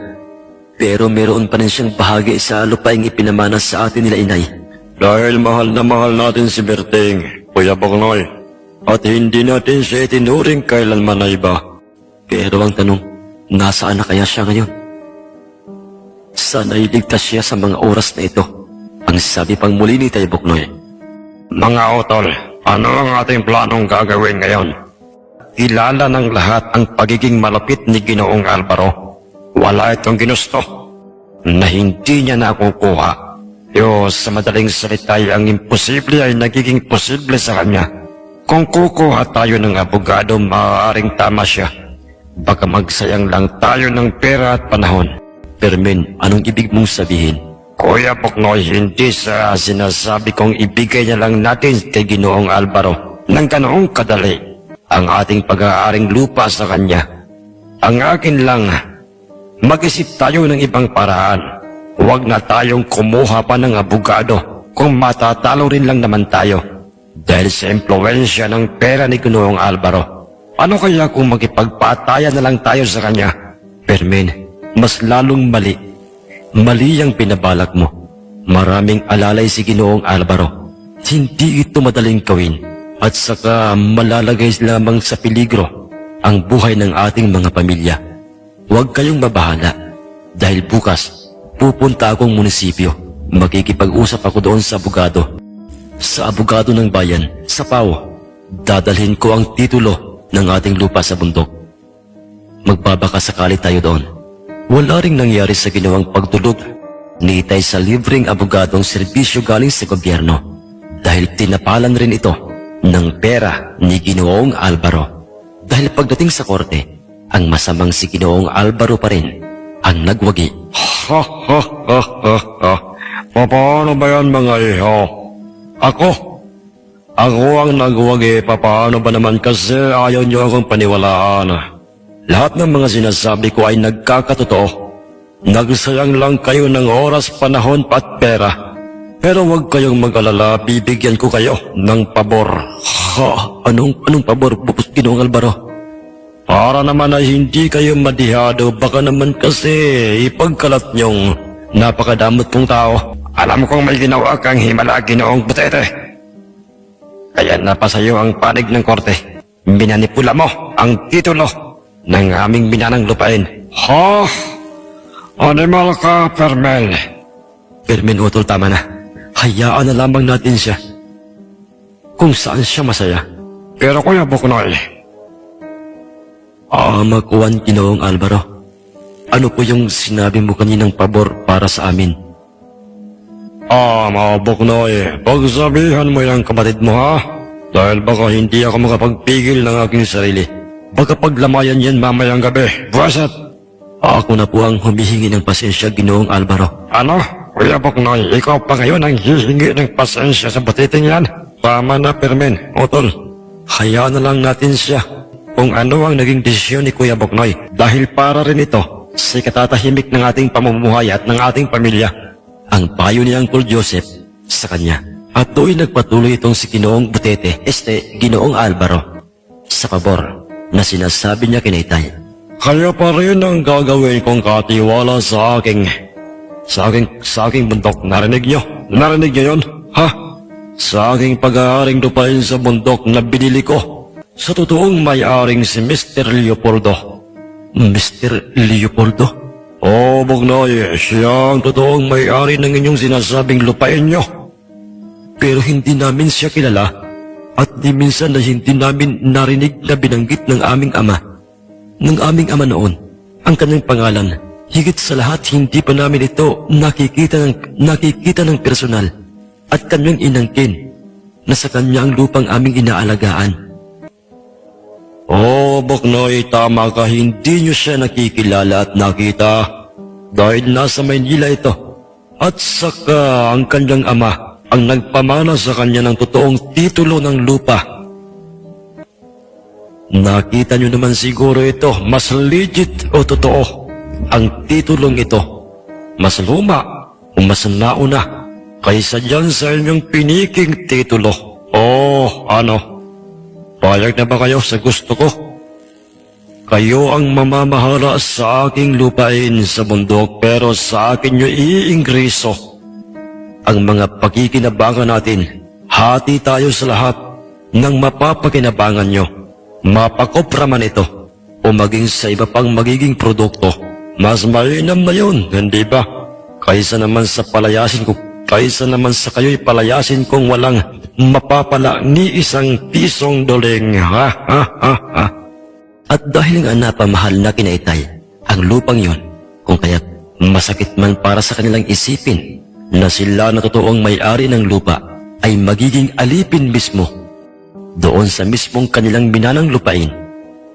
pero meron pa rin siyang bahagi sa lupaing ipinamana sa atin nila inay. Dahil mahal na mahal natin si Berting, Kuya Buknoy, at hindi natin siya itinuring kailanman na iba. Pero ang tanong, nasaan na kaya siya ngayon? Sana iligtas siya sa mga oras na ito, ang sabi pang muli ni Itay Buknoy. Mga utol, ano ang ating planong gagawin ngayon? Kilala ng lahat ang pagiging malapit ni Ginoong Alvaro. Wala itong ginusto na hindi niya nakukuha. Sa madaling salita ang imposible ay nagiging posible sa kanya. Kung kukuha tayo ng abogado, maaaring tama siya. Baka magsayang lang tayo ng pera at panahon. Fermin, anong ibig mong sabihin? Kuya Buknoy, hindi sa sinasabi kong ibigay na lang natin kay Ginoong Alvaro ng ganoong kadali ang ating pag-aaring lupa sa kanya. Ang akin lang, mag-isip tayo ng ibang paraan. Huwag na tayong kumuha pa ng abogado kung matatalo rin lang naman tayo dahil sa impluensya ng pera ni Ginoong Alvaro. Ano kaya kung magipagpatayan na lang tayo sa kanya? Fermin, mas lalong mali. Mali ang pinabalak mo. Maraming alalay si Ginoong Alvaro. Hindi ito madaling gawin. At saka malalagay lamang sa peligro ang buhay ng ating mga pamilya. Huwag kayong mabahala. Dahil bukas, pupunta akong munisipyo. Makikipag-usap ako doon sa abogado. Sa abogado ng bayan, sa PAO. Dadalhin ko ang titulo ng ating lupa sa bundok. Magbabaka sakali tayo doon. Wala ring nangyari sa ginawang pagtulog ni Itay sa libreng abogadong serbisyo galing sa gobyerno dahil tinapalan rin ito ng pera ni Ginoong Alvaro. Dahil pagdating sa korte, ang masamang si Ginoong Alvaro pa rin ang nagwagi. Paano ba yan mga iho? Ako ang nagwagi. Paano ba naman kasi ayaw niyo akong paniwalaan? Lahat ng mga sinasabi ko ay nagkakatotoo. Nagsayang lang kayo ng oras, panahon at pera. Pero huwag kayong mag-alala, bibigyan ko kayo ng pabor. Anong pabor, Ginoong Alvaro? Para naman ay hindi kayo madihado, baka naman kasi ipagkalat niyong napakadamot kong tao. Alam kong may ginawa kang himala, Ginoong Butete. Kaya napasayo ang panig ng korte. Minanipula mo ang titulo ng aming minanang lupain. Animal ka, Fermel. Fermin, utol, tama na. Hayaan na lamang natin siya. Kung saan siya masaya. Pero Kuya Buknoy, Makuwan, Ginoong Alvaro. Ano po yung sinabi mo kaninang pabor para sa amin? mga Buknoy, pagsabihan mo yung kapatid mo ha? Dahil baka hindi ako makapagpigil ng aking sarili. Baka paglamayan yan mamayang gabi. Buwaset! Ako na po ang humihingi ng pasensya, Ginoong Alvaro. Ano? Kuya Buknoy, ikaw pa ngayon ang hihingi ng pasensya sa butiting yan? Tama na, Fermin. Utol, hayaan na lang natin siya kung ano ang naging desisyon ni Kuya Buknoy. Dahil para rin ito sa katatahimik ng ating pamumuhay at ng ating pamilya. Ang payo ni Uncle Joseph sa kanya. At doon nagpatuloy itong si Ginoong Butete, Ginoong Alvaro, sa pabor na sinasabi niya kina Itay. Kaya pa rin ang gagawin kong katiwala sa aking bundok. Narinig niyo yun? Ha? Sa aking pag-aaring lupain sa bundok na binili ko sa totoong may-aring si Mr. Leopoldo. Mr. Leopoldo? Oo, Bugnoy, siya ang totoong may-ari ng inyong sinasabing lupain nyo. Pero hindi namin siya kilala at di minsan na hindi namin narinig na binanggit ng aming ama. Ng aming ama noon, ang kanyang pangalan. Higit sa lahat, hindi pa namin ito nakikita ng personal at kanyang inangkin na sa kanya ang lupang aming inaalagaan. Oo, Bugnoy, tama ka, hindi nyo siya nakikilala at nakita dahil nasa Maynila ito. At saka ang kanyang ama ang nagpamana sa kanya ng totoong titulo ng lupa. Nakita nyo naman siguro ito, mas legit o totoo. Ang titulong ito, mas luma o mas nauna kaysa dyan sa inyong piniking titulo. Oo, ano? Payag na ba kayo sa gusto ko? Kayo ang mamamahala sa aking lupain sa bundok pero sa akin nyo iingriso. Ang mga pagkikinabangan natin, hati tayo sa lahat ng mapapakinabangan nyo. Mapakopra man ito o maging sa iba pang magiging produkto. Mas mainam na yun, hindi ba? Kaysa naman sa kayo'y palayasin kung walang mapapala ni isang pisong doling. Ha, ha, ha, ha. At dahil nga napamahal na kinaitay ang lupang yon, kung kaya't masakit man para sa kanilang isipin na sila na totoong may-ari ng lupa ay magiging alipin mismo doon sa mismong kanilang minanang lupain.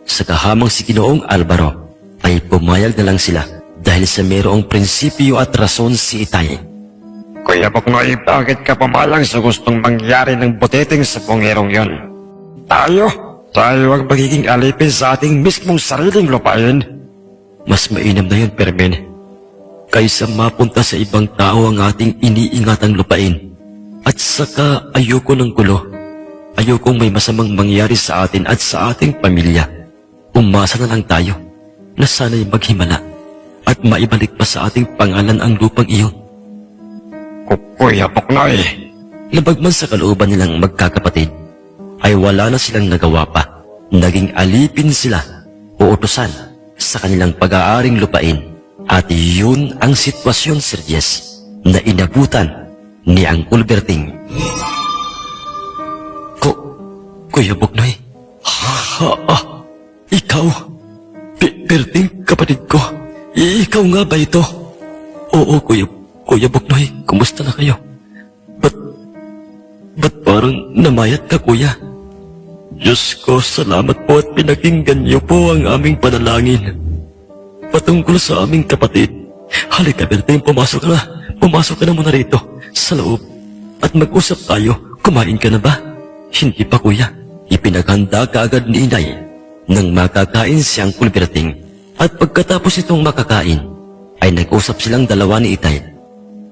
Sa kahamang si Ginoong Alvaro ay pumayag na lang sila dahil sa mayroong prinsipyo at rason si Itay. Kuya Bugnoy, bakit ka pumalang sa gustong mangyari ng butiting sa pungerong yon? Tayo ang magiging alipin sa ating mismong sariling lupain. Mas mainam na yun, Permen, kaysa mapunta sa ibang tao ang ating iniingatang lupain. At saka ayoko ng gulo. Ayokong may masamang mangyari sa atin at sa ating pamilya. Umasa na lang tayo na sana'y maghimala at maibalik pa sa ating pangalan ang lupang iyon. Kuya Bugnoy, Labagman sa kalooban nilang magkakapatid, ay wala na silang nagawa pa. Naging alipin sila o utusan sa kanilang pag-aaring lupain. At yun ang sitwasyon, Sir Jess, na inabutan ni Uncle Berting. Kuya Bugnoy, ikaw, Berting, kapatid ko, ikaw nga ba ito? Oo, Kuya Bugnoy, kumusta na kayo? Ba't parang namayat ka, Kuya? Diyos ko, salamat po at pinakinggan niyo po ang aming panalangin. Patungkol sa aming kapatid. Halika, Berting, pumasok ka na. Pumasok ka na muna rito, sa loob. At mag-usap tayo. Kumain ka na ba? Hindi pa, Kuya. Ipinaghanda ka agad ni Inay nang makakain si Uncle Berting. At pagkatapos itong makakain, ay nag-usap silang dalawa ni Itay.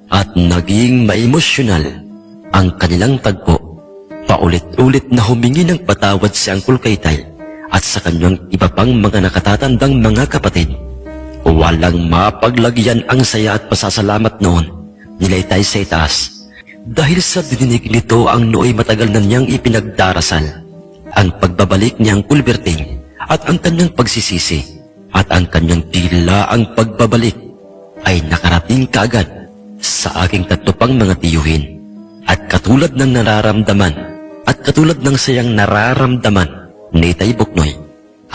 At naging maemosyonal ang kanilang tagpo. Paulit-ulit na humingi ng patawad si Uncle kay Itay at sa kanyang iba pang mga nakatatandang mga kapatid. Walang mapaglagyan ang saya at pasasalamat noon nila Itay sa itaas. Dahil sa dininig nito ang nooy matagal na niyang ipinagdarasal. Ang pagbabalik ni Uncle Berting at ang kanyang pagsisisi at ang kanyang tila ang pagbabalik ay nakarating kaagad sa aking tatlo pang mga tiyuhin. At katulad ng nararamdaman at katulad ng sayang nararamdaman ni Itay Bugnoy,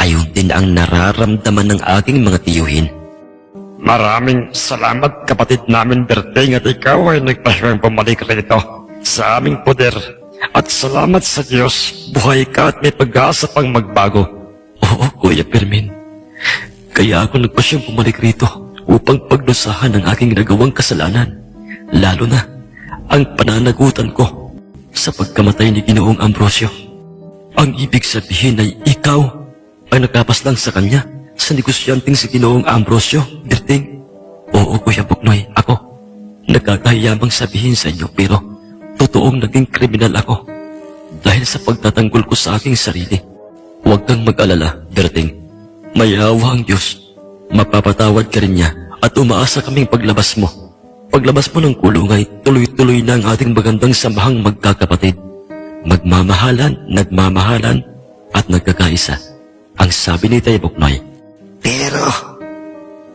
ayun din ang nararamdaman ng aking mga tiyuhin. maraming salamat kapatid namin Berting at ikaw ay nagpasyang bumalik rito sa aming poder. At salamat sa Diyos, buhay ka at may pag-asa pang magbago. Oo, Kuya Permin. Kaya ako nagpasyang bumalik rito upang pagdusahan ang aking nagawang kasalanan. Lalo na ang pananagutan ko sa pagkamatay ni Ginoong Ambrosio. Ang ibig sabihin ay ikaw ay nagkapas lang sa kanya sa negosyanteng si Ginoong Ambrosio, Berting. Oo, Kuya Bugnoy, ako. Nagkakahiyamang sabihin sa inyo pero totoong naging kriminal ako dahil sa pagtatanggol ko sa aking sarili. Huwag kang mag-alala, Berting. May awa ang Diyos. Mapapatawad ka rin niya at umaasa kaming paglabas mo. Paglabas mo ng kulong ay tuloy-tuloy na ang ating magandang samahang magkakapatid. Magmamahalan, nagmamahalan, at nagkakaisa. Ang sabi ni Itay Bugnoy. Pero,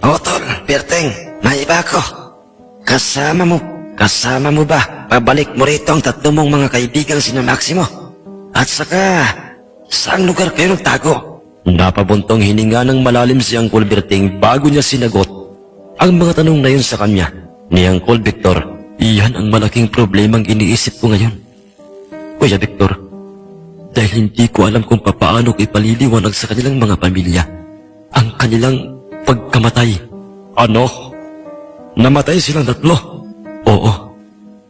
Otol, Berteng, may iba ko. Kasama mo ba? Pabalik mo rito ang tatlo mong mga kaibigan sina Maximo. At saka, saang lugar kayo nagtago? Napabuntong hininga ng malalim si Uncle Berting bago niya sinagot ang mga tanong na yun sa kanya ni Uncle Victor. Iyan ang malaking problemang iniisip ko ngayon. Kuya Victor, dahil hindi ko alam kung papaano ko ipaliliwanag sa kanilang mga pamilya ang kanilang pagkamatay. Ano? Namatay silang tatlo? Oo.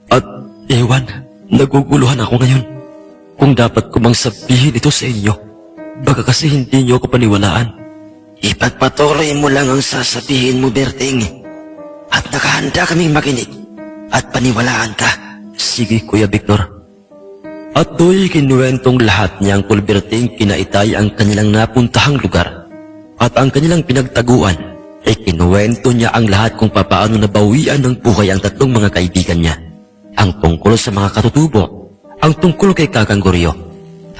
At ewan, naguguluhan ako ngayon. Kung dapat ko bang sabihin ito sa inyo, baka kasi hindi niyo ako paniwalaan. Ipagpatuloy mo lang ang sasabihin mo, Berting. At nakahanda kaming makinig at paniwalaan ka. Sige, Kuya Victor. At do'y kinuwentong lahat ni Uncle Berting kina Itay ang kanilang napuntahang lugar. At ang kanilang pinagtaguan ay kinuwento niya ang lahat kung papaano nabawian ng buhay ang tatlong mga kaibigan niya. Ang tungkol sa mga katutubo, ang tungkol kay Kakang Goryo,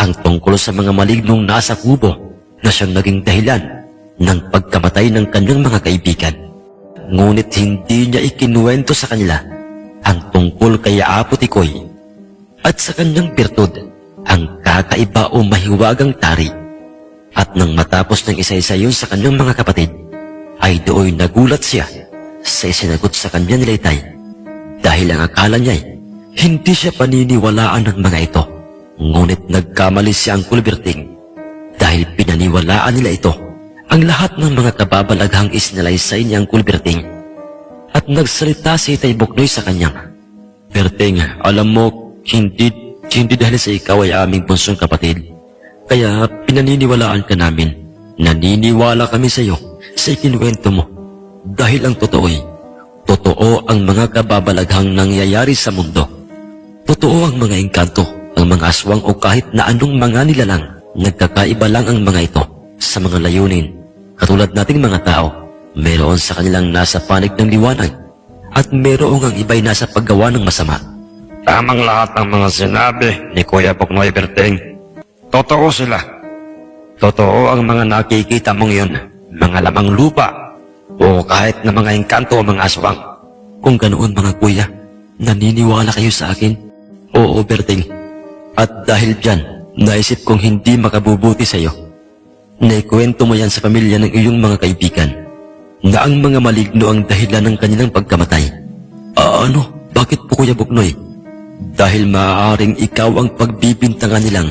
ang tungkol sa mga malignong nasa kubo na siyang naging dahilan ng pagkamatay ng kanyang mga kaibigan. Ngunit hindi niya ikinuwento sa kanila ang tungkol kay Apo Tikoy at sa kanyang birtud, ang kakaiba o mahiwagang tari. At nang matapos ng isa-isa yun sa kanyang mga kapatid, ay dooy nagulat siya sa isinagot sa kanya ni Itay. Dahil ang akala niya hindi siya paniniwalaan ng mga ito. Ngunit nagkamali si Uncle Berting dahil pinaniwalaan nila ito ang lahat ng mga kababalaghang isinalaysay ni Uncle Berting. At nagsalita si Itay Buknoy sa kanyang, Berting, alam mo, hindi dahil sa ikaw ay aming bunsong kapatid. Kaya pinaniniwalaan ka namin. Naniniwala kami sa iyo sa ikinuwento mo. Dahil ang totoo ang mga kababalaghang nangyayari sa mundo. Totoo ang mga engkanto, ang mga aswang o kahit na anong mga nilalang. Nagkakaiba lang ang mga ito sa mga layunin. Katulad nating mga tao, meron sa kanilang nasa panig ng liwanag at meron ang iba'y nasa paggawa ng masama. Tamang lahat ng mga sinabi ni Kuya Buknoy Berting. Totoo sila. Totoo ang mga nakikita mong yun, mga lamang lupa, o kahit na mga engkanto o mga aswang. Kung ganoon mga kuya, naniniwala kayo sa akin? Oo, Berting. At dahil dyan, naisip kong hindi makabubuti sa iyo. Naikwento mo yan sa pamilya ng iyong mga kaibigan, na ang mga maligno ang dahilan ng kanilang pagkamatay. Ano? Bakit po Kuya Buknoy? Dahil maaaring ikaw ang pagbibintangan nilang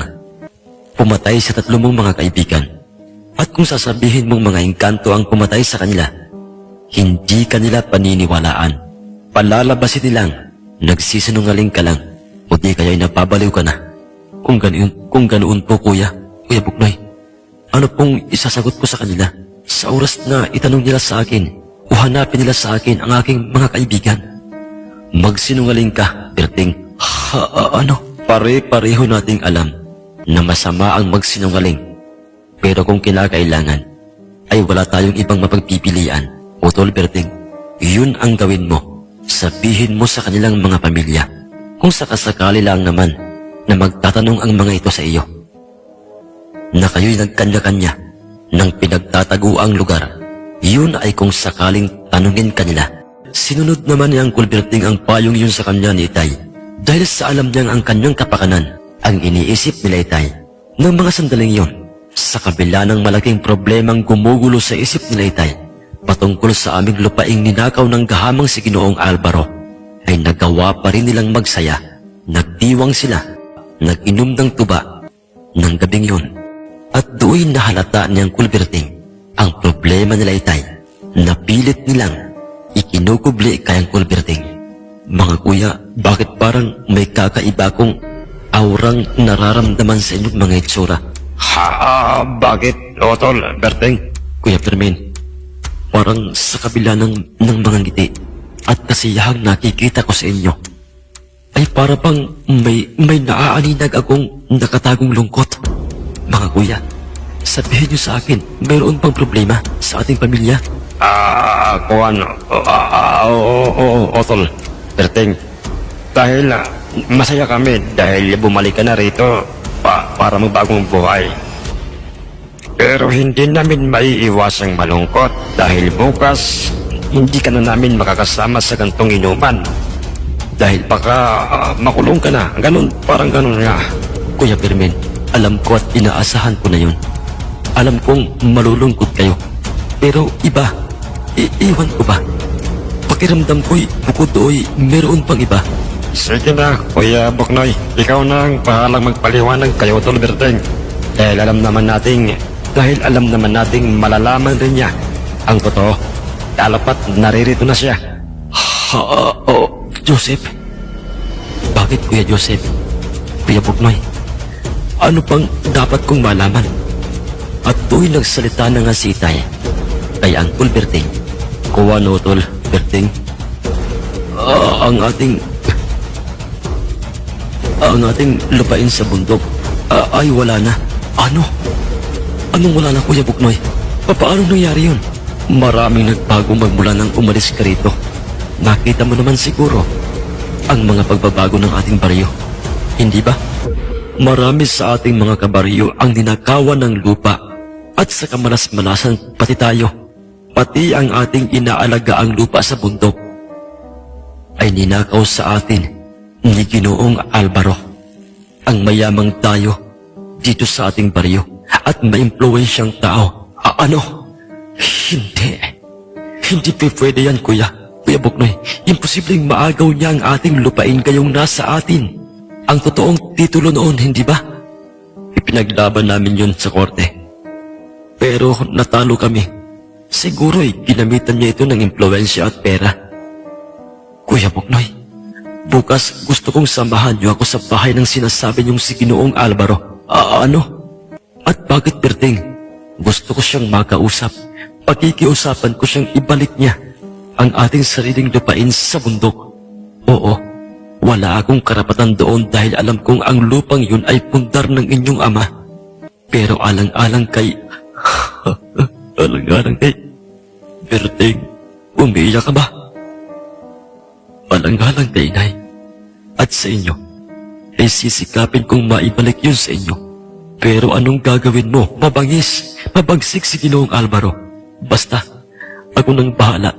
pumatay sa tatlo mong mga kaibigan. At kung sasabihin mong mga engkanto ang pumatay sa kanila, hindi kanila paniniwalaan. Palalabasin nilang, nagsisinungaling ka lang, o di kaya'y napabaliw ka na. Kung ganoon po Kuya Buknoy, ano pong isasagot ko sa kanila? Sa oras na itanong nila sa akin, o hanapin nila sa akin ang aking mga kaibigan. Magsinungaling ka, Berting. Pare-pareho nating alam na masama ang magsinungaling. Pero kung kinakailangan, ay wala tayong ibang mapagpipilian. Utol Berting, yun ang gawin mo. Sabihin mo sa kanilang mga pamilya. Kung sakasakali lang naman na magtatanong ang mga ito sa iyo, na kayo'y nagkanya-kanya ng pinagtataguang lugar, yun ay kung sakaling tanungin kanila. Sinunod naman ni Uncle Berting ang payong yun sa kanya ni Itay. Dahil sa alam niyang ang kanyang kapakanan, ang iniisip nila Itay. Ng mga sandaling yon, sa kabila ng malaking problemang gumugulo sa isip nila Itay, patungkol sa aming lupaing ninakaw ng gahamang si Ginoong Alvaro, ay nagawa pa rin nilang magsaya. Nagdiwang sila, nag-inom ng tuba ng gabing yon. At doon nahalata ni Uncle Berting ang problema nila Itay. Napilit nilang ikinukubli kay Uncle Berting. Mga kuya, bakit parang may kakaiba kong aurang nararamdaman sa inyong mga itsura? Bakit, Otol Berting? Kuya Fermin, parang sa kabila ng mga ngiti at kasiyahang nakikita ko sa inyo, ay para bang may naaaninag akong nakatagong lungkot. Mga kuya, sabihin niyo sa akin, mayroon bang problema sa ating pamilya? Otol Berting, dahil masaya kami dahil bumalik ka na rito para magbagong buhay. Pero hindi namin maiiwasang malungkot dahil bukas hindi ka na namin makakasama sa gantong inuman. Dahil baka makulong ka na. Ganun, parang ganun nga. Kuya Fermin, alam ko at inaasahan ko na yun. Alam kong malulungkot kayo. Pero iba, iiwan ko ba? Pakiramdam ko'y bukod do'y meron pang iba. Sige na, Kuya Buknoy. Ikaw na ang bahalang magpaliwanag kayo, Tol Berteng. Dahil alam naman nating malalaman rin niya ang totoo. Dalapat naririto na siya. Joseph? Bakit Kuya Joseph? Kuya Buknoy? Ano pang dapat kong malaman? At tuwing nagsalita na nga si Itay kay Uncle Berting. Kuha no, Tol Berting. Ang ating lupain sa bundok ay wala na. Ano? Anong wala na, Kuya Buknoy? Paano nangyari yun? Maraming nagbago magmula nang umalis ka rito. Nakita mo naman siguro ang mga pagbabago ng ating baryo. Hindi ba? Marami sa ating mga kabaryo ang ninakawan ng lupa at sa kamalas-malasan pati tayo, pati ang ating inaalagaang lupa sa bundok ay ninakaw sa atin ni Ginoong Alvaro, ang mayamang tayo dito sa ating baryo at maimpluwensyang tao. Ano? Hindi pwede yan, Kuya Buknoy. Imposibleng maagaw niya ang ating lupain gayong nasa atin. Ang totoong titulo noon, hindi ba? Ipinaglaban namin yun sa korte. Pero natalo kami. Siguro'y ginamitan niya ito ng impluwensya at pera. Kuya Buknoy, bukas gusto kong samahan niyo ako sa bahay ng sinasabi niyong si Ginoong Alvaro. Ano? At bakit, Berting? Gusto ko siyang makausap. Pakikiusapan ko siyang ibalik niya ang ating sariling lupain sa bundok. Oo, wala akong karapatan doon dahil alam kong ang lupang yun ay pundar ng inyong ama. Pero alang-alang kay... alang-alang kay... Berting, umiiyak ka ba? Alang-alang kay Inay. At sa inyo, ay sisikapin kong maibalik yun sa inyo. Pero anong gagawin mo? Mabagsik si Ginoong Alvaro. Basta, ako nang bahala.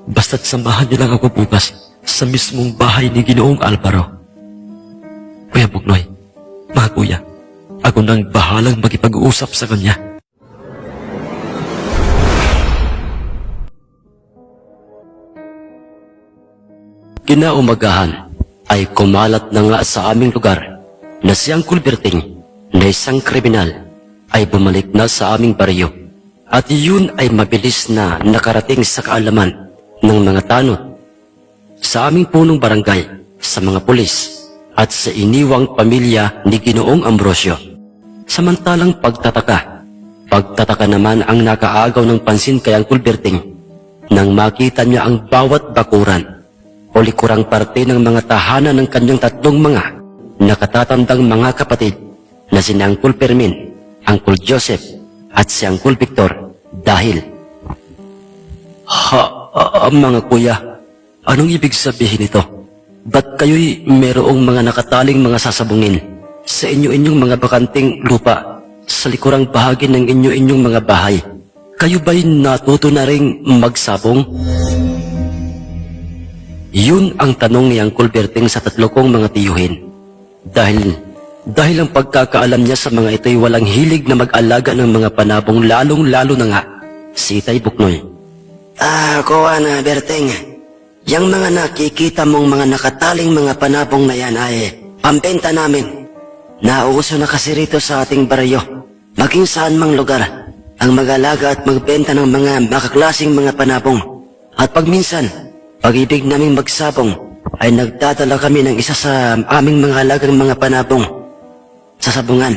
Basta't samahan niyo lang ako bukas sa mismong bahay ni Ginoong Alvaro. Kuya Buknoy, mga kuya, ako nang bahalang makipag-uusap sa kanya. Kinaumagahan ay kumalat na nga sa aming lugar na si Uncle Berting na isang kriminal ay bumalik na sa aming baryo at iyon ay mabilis na nakarating sa kaalaman ng mga tanod sa aming punong barangay, sa mga pulis at sa iniwang pamilya ni Ginoong Ambrosio. Samantalang pagtataka naman ang nakaagaw ng pansin kay Uncle Berting nang makita niya ang bawat bakuran o likurang parte ng mga tahanan ng kanyang tatlong mga nakatatandang mga kapatid na si Uncle Fermin, Uncle Joseph at si Uncle Victor. Dahil mga kuya, anong ibig sabihin nito? Ba't kayo'y merong mga nakataling mga sasabungin sa inyo-inyong mga bakanting lupa sa likurang bahagi ng inyo-inyong mga bahay? Kayo ba'y natuto na ring magsabong? Yun ang tanong ni Uncle Berting sa tatlo kong mga tiyuhin. Dahil ang pagkakaalam niya sa mga ito'y walang hilig na mag-alaga ng mga panabong, lalong-lalo na nga si Itay Buknoy. Kuha na, Berting. Yang mga nakikita mong mga nakataling mga panabong na yan ay pambenta namin. Nauuso na kasi rito sa ating baryo, maging saan mang lugar, ang mag-alaga at magbenta ng mga makaklasing mga panabong. At pag minsan, pag-ibig naming magsabong, ay nagdadala kami ng isa sa aming mga alagang mga panabong sa sabungan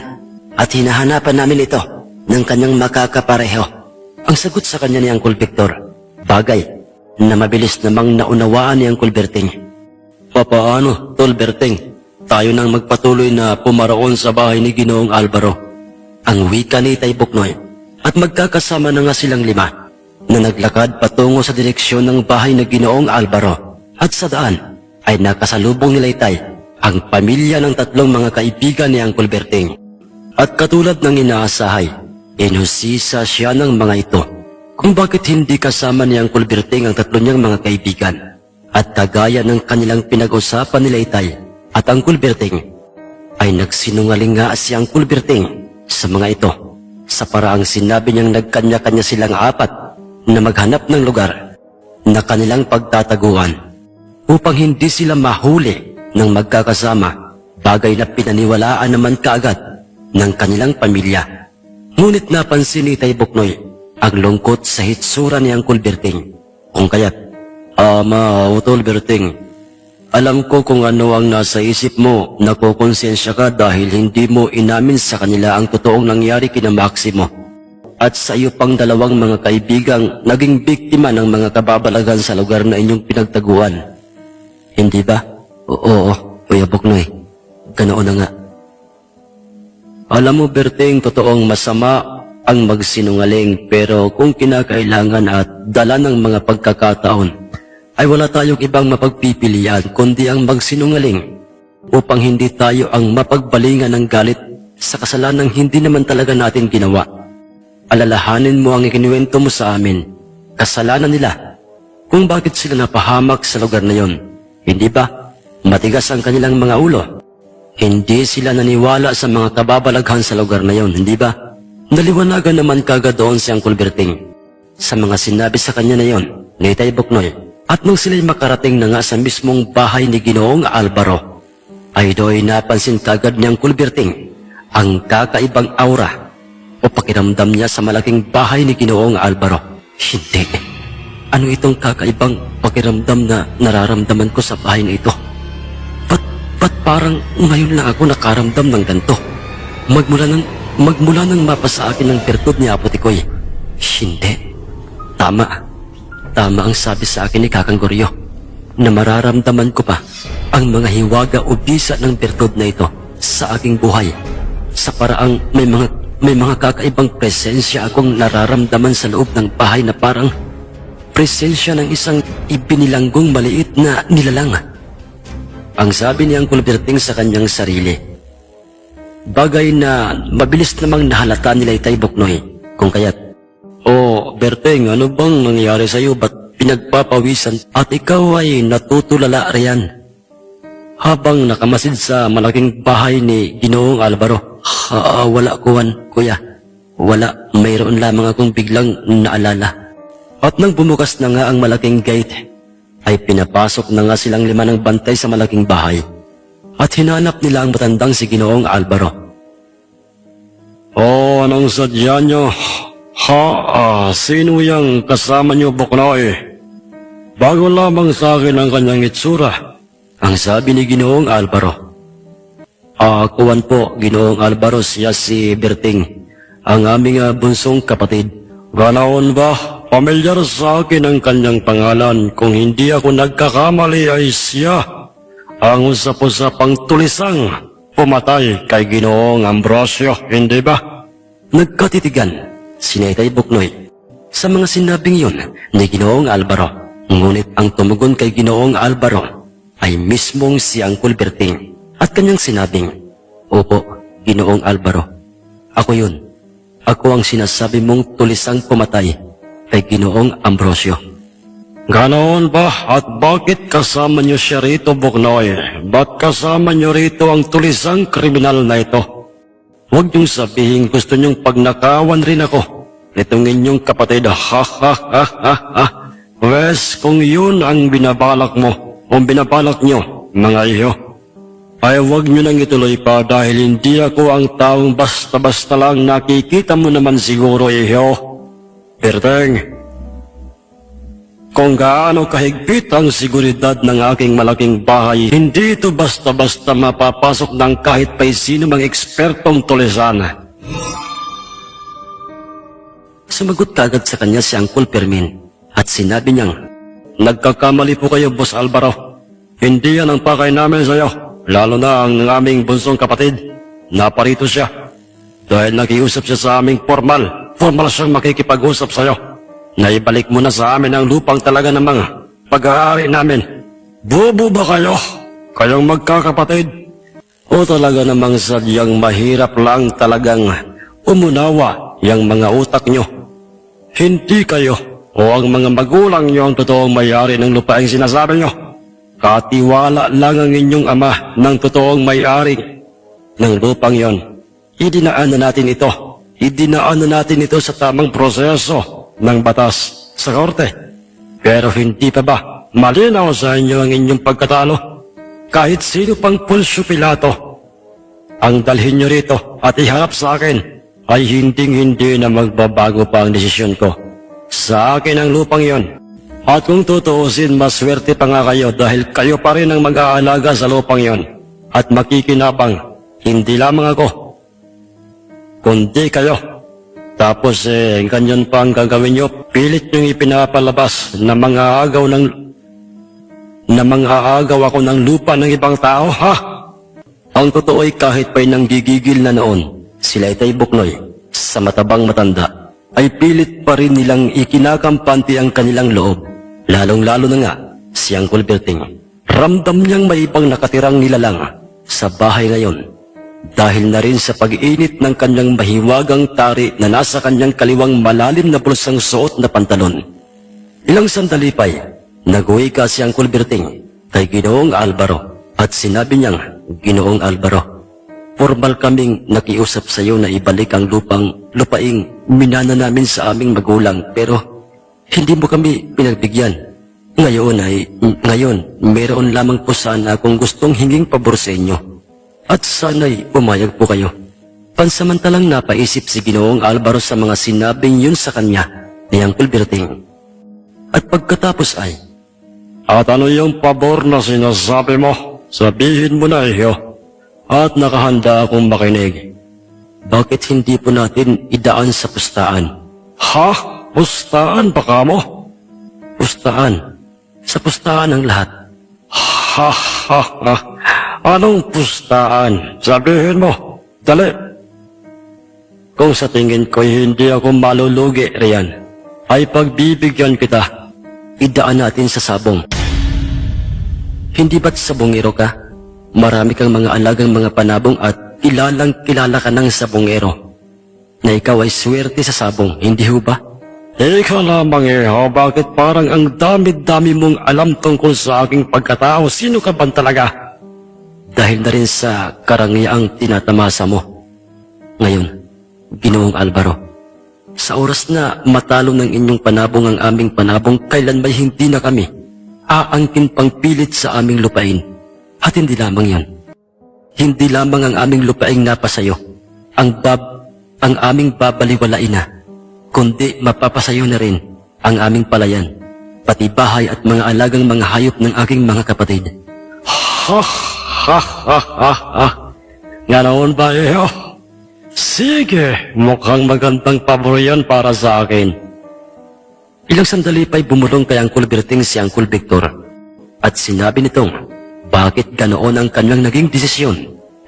at hinahanapan namin ito ng kanyang makakapareho. Ang sagot sa kanya ni Uncle Victor, bagay na mabilis namang naunawaan ni Uncle Berting. Papaano, Tol Berting? Tayo nang magpatuloy na pumaroon sa bahay ni Ginoong Alvaro, ang wika ni Itay Buknoy, at magkakasama na nga silang 5 na naglakad patungo sa direksyon ng bahay ni Ginoong Alvaro. At sa daan ay nakasalubong nila Itay ang pamilya ng 3 mga kaibigan ni Uncle Berting. At katulad ng inaasahay, Inusisa siya ng mga ito kung bakit hindi kasama ni Uncle Berting ang tatlo niyang mga kaibigan. At kagaya ng kanilang pinag-usapan nila Itay at Uncle Berting, ay nagsinungaling nga si Uncle Berting sa mga ito sa paraang sinabi niyang nagkanya-kanya silang apat na maghanap ng lugar na kanilang pagtataguan upang hindi sila mahuli ng magkakasama, bagay na pinaniwalaan naman kaagad ng kanilang pamilya. Ngunit napansin ni Itay Buknoy ang lungkot sa hitsura ni Uncle Berting. Kung kaya't, Ama, Utol Berting, alam ko kung ano ang nasa isip mo, nakukonsensya ka dahil hindi mo inamin sa kanila ang totoong nangyari kina Maximo. At sa iyo pang dalawang mga kaibigang naging biktima ng mga kababalagan sa lugar na inyong pinagtaguan. Hindi ba? Oo, Kuya Buknoy. Ganoon na nga. Alam mo Berting, totoong masama ang magsinungaling, pero kung kinakailangan at dala ng mga pagkakataon, ay wala tayong ibang mapagpipilian kundi ang magsinungaling upang hindi tayo ang mapagbalingan ng galit sa kasalanang hindi naman talaga natin ginawa. Alalahanin mo ang ikinuwento mo sa amin, kasalanan nila, kung bakit sila napahamak sa lugar na yon. Hindi ba? Matigas ang kanilang mga ulo. Hindi sila naniwala sa mga kababalaghan sa lugar na yon, hindi ba? Naliwanagan naman kagad doon si Uncle Berting sa mga sinabi sa kanya na yon ni Itay Buknoy. At nung sila'y makarating na nga sa mismong bahay ni Ginoong Alvaro, ay do'y napansin kagad ni Uncle Berting ang kakaibang aura o pakiramdam niya sa malaking bahay ni Ginoong Alvaro. Hindi. Ano itong kakaibang pakiramdam na nararamdaman ko sa bahay na ito? Ba't parang ngayon lang ako nakaramdam ng ganito? Magmula nang mapa sa akin ng bertod ni Apo Tikoy. Hindi. Tama ang sabi sa akin ni Kakang Goryo na mararamdaman ko pa ang mga hiwaga o bisa ng bertod na ito sa aking buhay sa paraang may mga kakaibang presensya akong nararamdaman sa loob ng bahay na parang presensya ng isang ibinilanggong maliit na nilalang. Ang sabi ni Uncle Berting sa kanyang sarili, bagay na mabilis namang nahalata nila Itay Buknoy, kung kaya't, Berting, ano bang nangyari sa'yo? Ba't pinagpapawisan at ikaw ay natutulala riyan? Habang nakamasid sa malaking bahay ni Ginoong Alvaro, wala kuya. Wala, mayroon lamang akong biglang naalala. At nang bumukas na nga ang malaking gate, ay pinapasok na nga silang 5 ng bantay sa malaking bahay. At hinanap nila ang matandang si Ginoong Alvaro. Anong sadya nyo? Sino yung kasama nyo, Buknoy? Bago lamang sa akin ang kanyang itsura. Ang sabi ni Ginoong Alvaro. Kuwan po, Ginoong Alvaro, siya si Berting, ang aming bunsong kapatid. Ganoon ba? Pamilyar sa akin ang kanyang pangalan. Kung hindi ako nagkakamali ay siya ang usap-usapang tulisang pumatay kay Ginoong Ambrosio, hindi ba? Nagkatitigan si Itay Buknoy sa mga sinabing yun ni Ginoong Alvaro. Ngunit ang tumugon kay Ginoong Alvaro ay mismong si Uncle Berting at kanyang sinabing, Opo, Ginoong Alvaro, ako yun. Ako ang sinasabi mong tulisang pumatay kay Ginoong Ambrosio. Ganoon ba? At bakit kasama niyo siya rito, Buknoy? Ba't kasama niyo rito ang tulisang kriminal na ito? Huwag niyong sabihin gusto niyong pagnakawan rin ako nitong inyong kapatid. Wes, kung yun ang binabalak mo o binabalak niyo, mga iyo, ay huwag niyo nang ituloy pa dahil hindi ako ang taong basta-basta lang. Nakikita mo naman siguro, iyo. Berting, kung gaano kahigpit ang seguridad ng aking malaking bahay, hindi ito basta-basta mapapasok ng kahit pa sino mang ekspertong tulisan. Sumagot kagad sa kanya si Uncle Fermin at sinabi niyang, Nagkakamali po kayo, Boss Alvaro. Hindi yan ang pakay namin sa'yo, lalo na ang aming bunsong kapatid. Naparito siya dahil nakiusap siya sa aming formal siyang makikipag-usap sa'yo. Naibalik mo na sa amin ang lupang talaga ng mga pag-aari namin. Bobo ba kayo? Kayong magkakapatid? O talaga namang sadyang mahirap lang talagang umunawa yang mga utak nyo. Hindi kayo o ang mga magulang nyo ang totoong may-ari ng lupaing sinasabi nyo. Katiwala lang ang inyong ama ng totoong may-ari ng lupang yon. Idinaan na natin ito sa tamang proseso ng batas sa korte. Pero hindi pa ba malinaw sa inyo ang inyong pagkatalo? Kahit sino pang Pulsyo Pilato ang dalhin nyo rito at iharap sa akin, ay hindi na magbabago pa ang desisyon ko. Sa akin ang lupang yon. At kung tutuusin, maswerte pa nga kayo dahil kayo pa rin ang mag-aalaga sa lupang yon. At makikinabang, hindi lamang ako, kundi kayo. Tapos ganyan pa ang gagawin nyo, pilit nyong ipinapalabas na mga agaw ako ng lupa ng ibang tao, ha? Ang totoo ay kahit pa'y nanggigigil na noon, sila itay Buknoy, sa matabang matanda, ay pilit pa rin nilang ikinakampante ang kanilang loob. Lalong-lalo na nga, si Uncle Berting. Ramdam niyang may ibang nakatirang nilalang sa bahay ngayon. Dahil na rin sa pag-iinit ng kanyang mahiwagang tari na nasa kanyang kaliwang malalim na bulsang suot na pantalon. Ilang sandali pa'y nag-uwi ka si Uncle Berting kay Ginoong Alvaro at sinabi niyang, Ginoong Alvaro, formal kaming nakiusap sa iyo na ibalik ang lupaing minana namin sa aming magulang pero hindi mo kami pinagbigyan. Ngayon, meron lamang po sana akong gustong hinging pabor sa inyo. At sana'y pumayag po kayo. Pansamantalang napaisip si Ginoong Alvaro sa mga sinabing yun sa kanya ni Uncle Berting. At pagkatapos ay, at ano yung pabor na sinasabi mo? Sabihin mo na iyo. At nakahanda akong makinig. bakit hindi po natin idaan sa pustaan? Ha? Pustaan ba ka mo? Pustaan. Sa pustaan ang lahat. Ha ha ha. Anong pustaan? Sabihin mo. Dali. Kung sa tingin ko hindi ako malulugi riyan, ay pagbibigyan kita. Idaan natin sa sabong. Hindi ba't sabongero ka? Marami kang mga alagang mga panabong at kilalang kilala ka ng sabongero. Na ikaw ay swerte sa sabong, hindi ho ba? Ikaw lamang iho, bakit parang ang dami-dami mong alam tungkol sa aking pagkatao? Sino ka ba talaga? Dahil na rin sa karangyang tinatamasa mo. Ngayon, Ginoong Alvaro, sa oras na matalo ng inyong panabong ang aming panabong, kailan may hindi na kami aangkin pang pilit sa aming lupain. At hindi lamang yan. Hindi lamang ang aming lupaing napasayo, ang aming babaliwalain na, kundi mapapasayo na rin ang aming palayan, pati bahay at mga alagang mga hayop ng aking mga kapatid. Ha ha ha ha ha. Nga noon ba iyo? Sige, mukhang magandang pabor yan para sa akin. Ilang sandali pa'y bumulong kay Uncle Berting si Uncle Victor at sinabi nitong bakit ganoon ang kanyang naging desisyon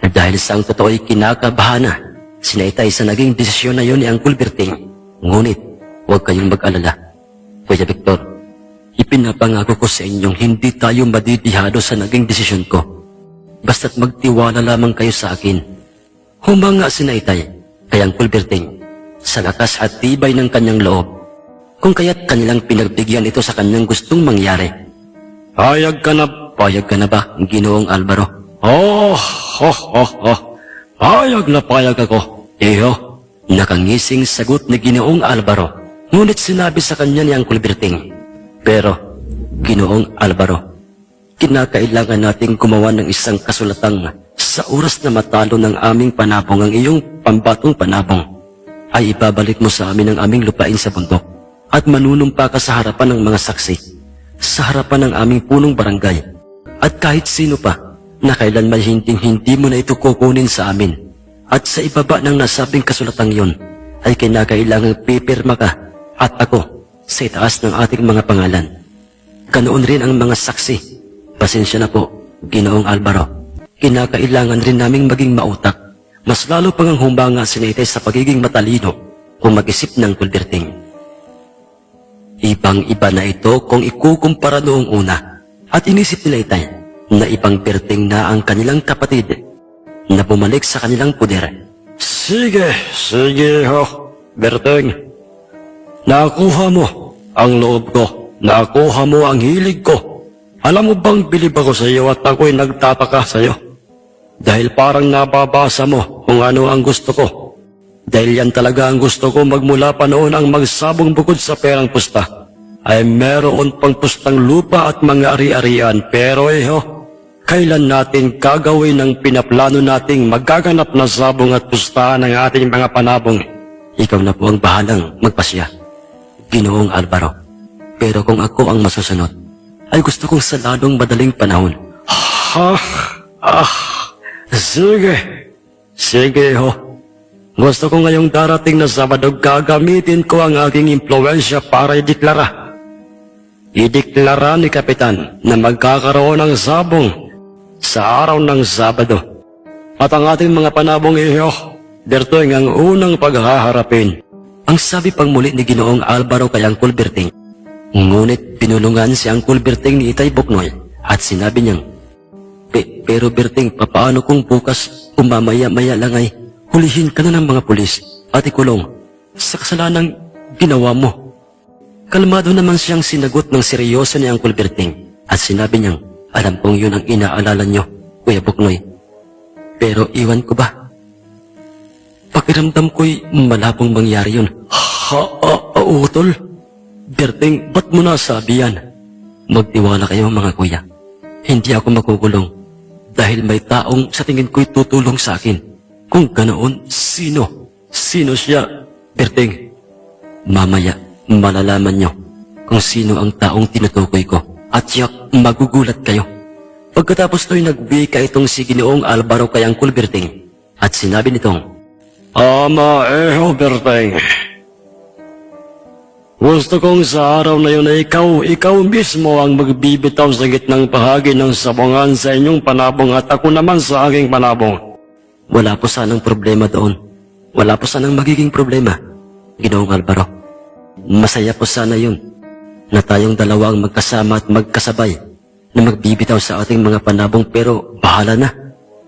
na dahil sa ang totoo ay kinakabahan na sinaitay sa naging desisyon na yun ni Uncle Berting. Ngunit huwag kayong mag-alala, Kuya Victor. Ipinapangako ko sa inyong hindi tayo madidihado sa naging desisyon ko. Basta't magtiwala lamang kayo sa akin. Humanga sinaitay kay Uncle Berting sa lakas at tibay ng kanyang loob, kung kaya't kanilang pinagbigyan ito sa kanyang gustong mangyari. Payag ka na ba, Ginoong Alvaro? Oh. Payag na payag ako. Iho, nakangising sagot ni Ginoong Alvaro. Ngunit sinabi sa kanya ni Uncle Berting, pero, Ginoong Alvaro, kinakailangan nating gumawa ng isang kasulatang sa oras na matalo ng aming panabong ang iyong pambatong panabong, ay ibabalik mo sa amin ang aming lupain sa bundok at manunumpa ka sa harapan ng mga saksi, sa harapan ng aming punong barangay, at kahit sino pa na kailan may hindi mo na ito kukunin sa amin. At sa ibaba ng nasabing kasulatang yon ay kinakailangang pipirma ka at ako sa itaas ng ating mga pangalan. Ganoon rin ang mga saksi. Pasensya na po, Ginoong Alvaro. Kinakailangan rin naming maging mautak. Mas lalo pang ang humbanga sinaitay sa pagiging matalino kung mag-isip ng Uncle Berting. Ibang-iba na ito kung ikukumpara noong una at inisip nila itay na ibang Berting na ang kanilang kapatid na bumalik sa kanilang puder. Sige ho. Berteng, nakuha mo ang loob ko. Nakuha mo ang hilig ko. Alam mo bang bilib ako sa iyo at ako'y nagtataka sa iyo? Dahil parang nababasa mo kung ano ang gusto ko. Dahil yan talaga ang gusto ko magmula pa noon ang magsabong bukod sa perang pusta. Ay meron pang pustang lupa at mga ari-arian. Pero kailan natin gagawin ang pinaplano nating magaganap na sabong at pustahan ng ating mga panabong? Ikaw na po ang bahalang magpasya, Ginoong Alvaro. Pero kung ako ang masusunod, ay gusto kong sa lalong madaling panahon. Sige. Sige Gusto ko ngayong darating na Sabado gagamitin ko ang aking impluensya para ideklara. Ideklara ni Kapitan na magkakaroon ng sabong sa araw ng Sabado. At ang ating mga panabong Berteng ang unang paghaharapin. Ang sabi pang muli ni Ginoong Alvaro kay Angkol Berting. Ngunit pinulungan si Angkol Berting ni Itay Buknoy at sinabi niyang, Pero Berting, papaano kung bukas o mamaya-maya lang ay hulihin ka na ng mga pulis at ikulong sa kasalanang ginawa mo? Kalmado naman siyang sinagot ng seryoso ni Angkol Berting at sinabi niyang, alam kong yun ang inaalala niyo, Kuya Buknoy. Pero iwan ko ba? Pakiramdam ko'y malabong mangyari yun. Utol? Berting, ba't mo nasabi yan? Magtiwala kayo mga kuya. Hindi ako makukulong dahil may taong sa tingin ko'y tutulong sa akin. Kung ganoon, sino? Sino siya? Berting, mamaya malalaman niyo kung sino ang taong tinutukoy ko at yak magugulat kayo. Pagkatapos to'y nagbika itong si Ginoong Alvaro kay Angkol Berting at sinabi nitong, Ama, Berteng. Gusto kong sa araw na yun ay ikaw mismo ang magbibitaw sa gitnang bahagi ng sabungan sa inyong panabong at ako naman sa aking panabong. Wala po sanang problema doon. Wala po sanang magiging problema, Ginoong Alvaro. Masaya po sana yun na tayong dalawa ang magkasama at magkasabay na magbibitaw sa ating mga panabong, pero bahala na.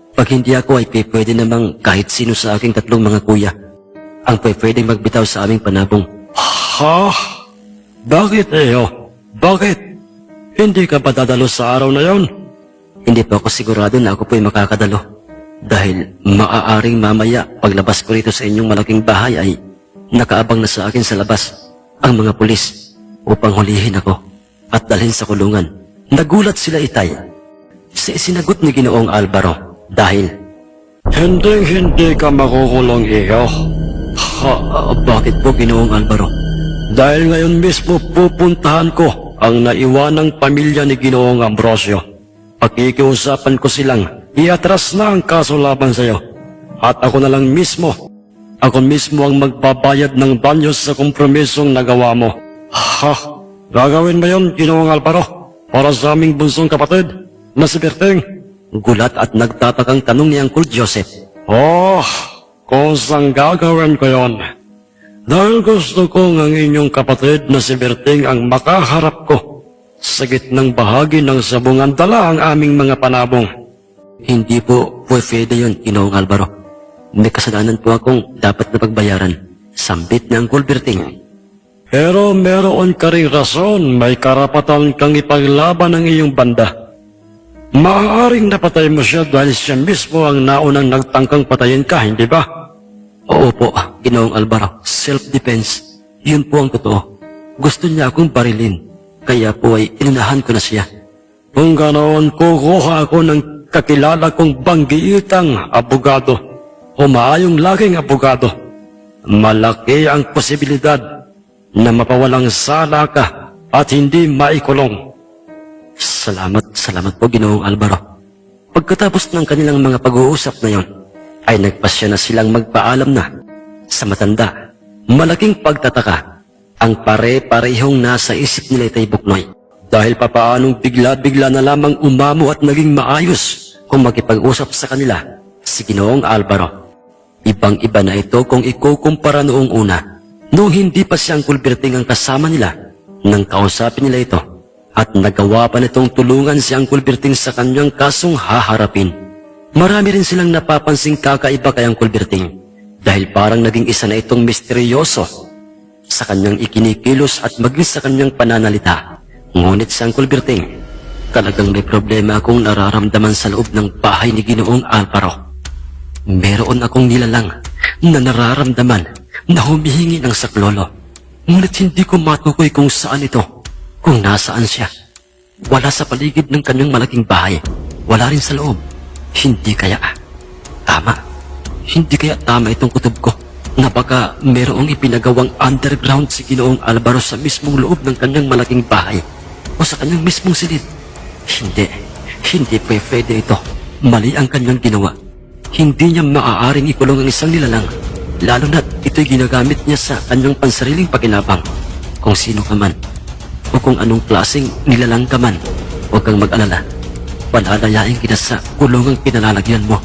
Pag hindi ako ay pwede namang kahit sino sa aking tatlong mga kuya ang pwedeng magbitaw sa aming panabong. Bakit Bakit? Hindi ka ba dadalo sa araw na yon? Hindi po ako sigurado na ako po'y makakadalo. Dahil maaaring mamaya paglabas ko rito sa inyong malaking bahay ay nakaabang na sa akin sa labas ang mga pulis upang hulihin ako at dalhin sa kulungan. Nagulat sila, Itay. Sinagot ni Ginoong Alvaro dahil, Hindi ka makukulong, Bakit po, Ginoong Alvaro? Dahil ngayon mismo pupuntahan ko ang naiwanang pamilya ni Ginoong Ambrosio. Pakikiusapan ko silang iatras na ang kaso laban sa iyo. At ako na lang mismo ang magbabayad ng danyos sa kompromisong nagawa mo. Gagawin ba yun, Ginoong Alvaro? Para sa aming bunsong kapatid na si Berteng? Gulat at nagtatakang tanong ni Angkol Joseph. Kung saan gagawin ko yon? Dahil gusto ko ang inyong kapatid na si Berting ang makaharap ko sa gitnang bahagi ng sabungan dala ang aming mga panabong. Hindi po pwede yun, Ginoong Alvaro. May kasalanan po akong dapat na pagbayaran. Sambit ni Angkol Berting. Pero meron ka ring rason, may karapatan kang ipaglaban ng iyong banda. Maaaring napatay mo siya dahil siya mismo ang naunang nagtangkang patayin ka, hindi ba? Oo po, Ginoong Alvaro. Self-defense. Yun po ang totoo. Gusto niya akong barilin. Kaya po ay inunahan ko na siya. Kung ganoon, kukuha ako ng kakilala kong banggiitang abogado o maayong laging abogado. Malaki ang posibilidad na mapawalang sala ka at hindi maikulong. Salamat po, Ginoong Alvaro. Pagkatapos ng kanilang mga pag-uusap na yon, ay nagpasya na silang magpaalam na. Sa matanda, malaking pagtataka ang pare-parehong nasa isip nila Itay Buknoy. Dahil papaanong bigla-bigla na lamang umamo at naging maayos kung makipag-usap sa kanila si Ginoong Alvaro. Ibang-iba na ito kung ikukumpara noong una, noong hindi pa si Angkol Berting ang kasama nila nang kausapin nila ito. At nagawa pa nitong tulungan si Angkol Berting sa kanyang kasong haharapin. Marami rin silang napapansing kakaiba kay Angkol Berting. dahil parang naging isa na itong misteryoso sa kanyang ikinikilos at maging sa kanyang pananalita. Ngunit si Uncle Berting, talagang may problema akong nararamdaman sa loob ng bahay ni Ginoong Alvaro. Meron akong nilalang na nararamdaman na humihingi ng saklolo. Ngunit hindi ko matukoy kung saan ito, kung nasaan siya. Wala sa paligid ng kanyang malaking bahay. Wala rin sa loob. Hindi kaya tama. Hindi kaya tama itong kutob ko na baka merong ipinagawang underground si Ginoong Alvaro sa mismong loob ng kanyang malaking bahay o sa kanyang mismong silid. Hindi pwede ito. Mali ang kanyang ginawa. Hindi niya maaaring ikulong ang isang nilalang, lalo na't ito'y ginagamit niya sa kanyang pansariling pakinabang. Kung sino ka man, o kung anong klaseng nilalang ka man, huwag kang mag-alala. Palalayain kita sa kulungang pinalalagyan mo.